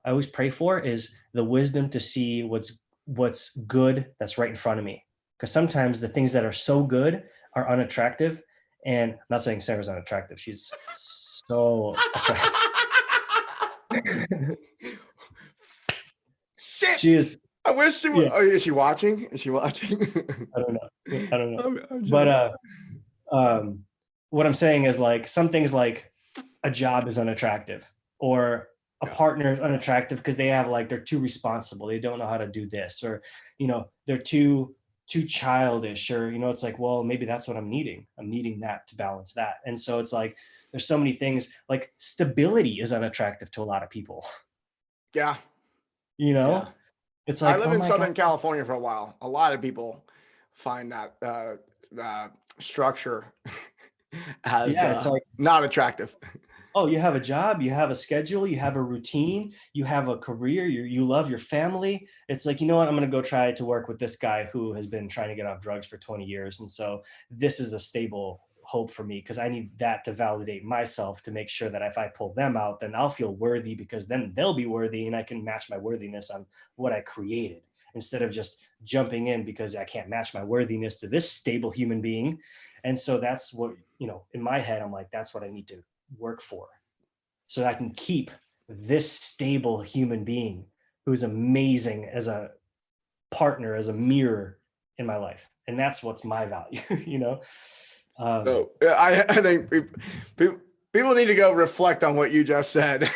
always pray for is the wisdom to see what's good that's right in front of me. Because sometimes the things that are so good are unattractive. And I'm not saying Sarah's unattractive. She's so attractive. Shit. She is, I wish she was. yeah, Oh, is she watching? Is she watching? I don't know. I don't know. I'm But joking. what I'm saying is like some things like a job is unattractive or a Yeah. partner is unattractive because they have like they're too responsible. They don't know how to do this, or you know, they're too childish, or you know, it's like, well, maybe that's what I'm needing. I'm needing that to balance that. And so it's like there's so many things like stability is unattractive to a lot of people. Yeah. You Yeah. know, it's I like, lived oh in my God. Southern California for a while. A lot of people find that structure as Yeah, it's like not attractive. Oh, you have a job, you have a schedule, you have a routine, you have a career, you love your family. It's like, you know what, I'm going to go try to work with this guy who has been trying to get off drugs for 20 years. And so this is a stable hope for me, because I need that to validate myself, to make sure that if I pull them out, then I'll feel worthy, because then they'll be worthy and I can match my worthiness on what I created, instead of just jumping in because I can't match my worthiness to this stable human being. And so that's what, in my head, I'm like, that's what I need to work for, so that I can keep this stable human being who's amazing as a partner, as a mirror in my life. And that's what's my value, So I think people need to go reflect on what you just said.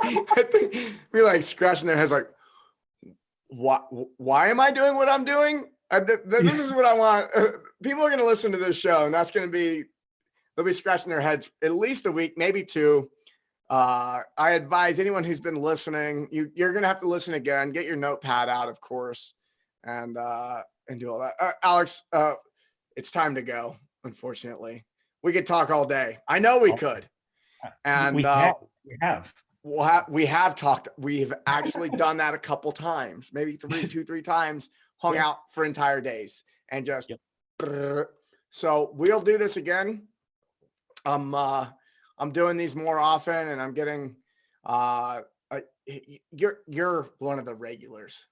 I think we like scratching their heads like, why am I doing what I'm doing? This is what I want. People are going to listen to this show, and that's going to be, they'll be scratching their heads at least a week, maybe two. I advise anyone who's been listening, you're going to have to listen again, get your notepad out, of course, and do all that. Aleks, it's time to go. Unfortunately, we could talk all day. I know we could. And we have. We have talked. We've actually done that a couple times, maybe two, three times, hung out for entire days and just, so we'll do this again. I'm doing these more often, and I'm getting, you're one of the regulars.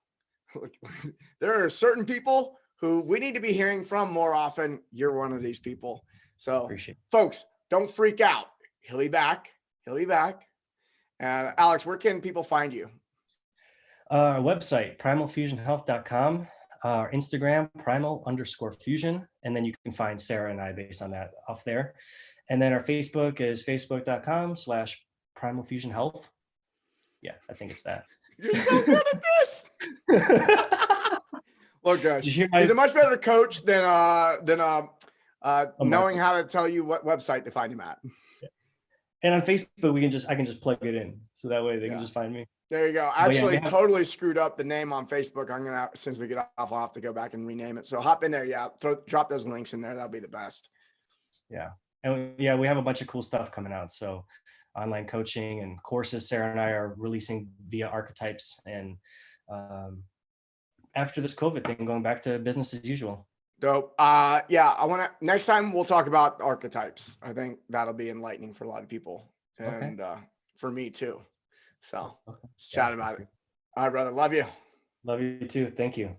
There are certain people who we need to be hearing from more often. You're one of these people. So folks, don't freak out. He'll be back. And Aleks, where can people find you? Our website, primalfusionhealth.com, our Instagram, primal_fusion. And then you can find Sarah and I based on that off there. And then our Facebook is facebook.com/primalfusionhealth. Yeah, I think it's that. You're so good at this. Look, guys, he's a much better coach than knowing how to tell you what website to find him at. And on Facebook, I can just plug it in, so that way they can just find me. There you go. Actually, totally screwed up the name on Facebook. I'm gonna, since we get off, I'll have to go back and rename it. So hop in there. Yeah, drop those links in there. That'll be the best. Yeah, and we have a bunch of cool stuff coming out. So online coaching and courses Sarah and I are releasing via Archetypes, and after this COVID thing, going back to business as usual. Dope. Next time we'll talk about archetypes. I think that'll be enlightening for a lot of people, and for me too. So chat about it. All right, brother. Love you. Love you too. Thank you.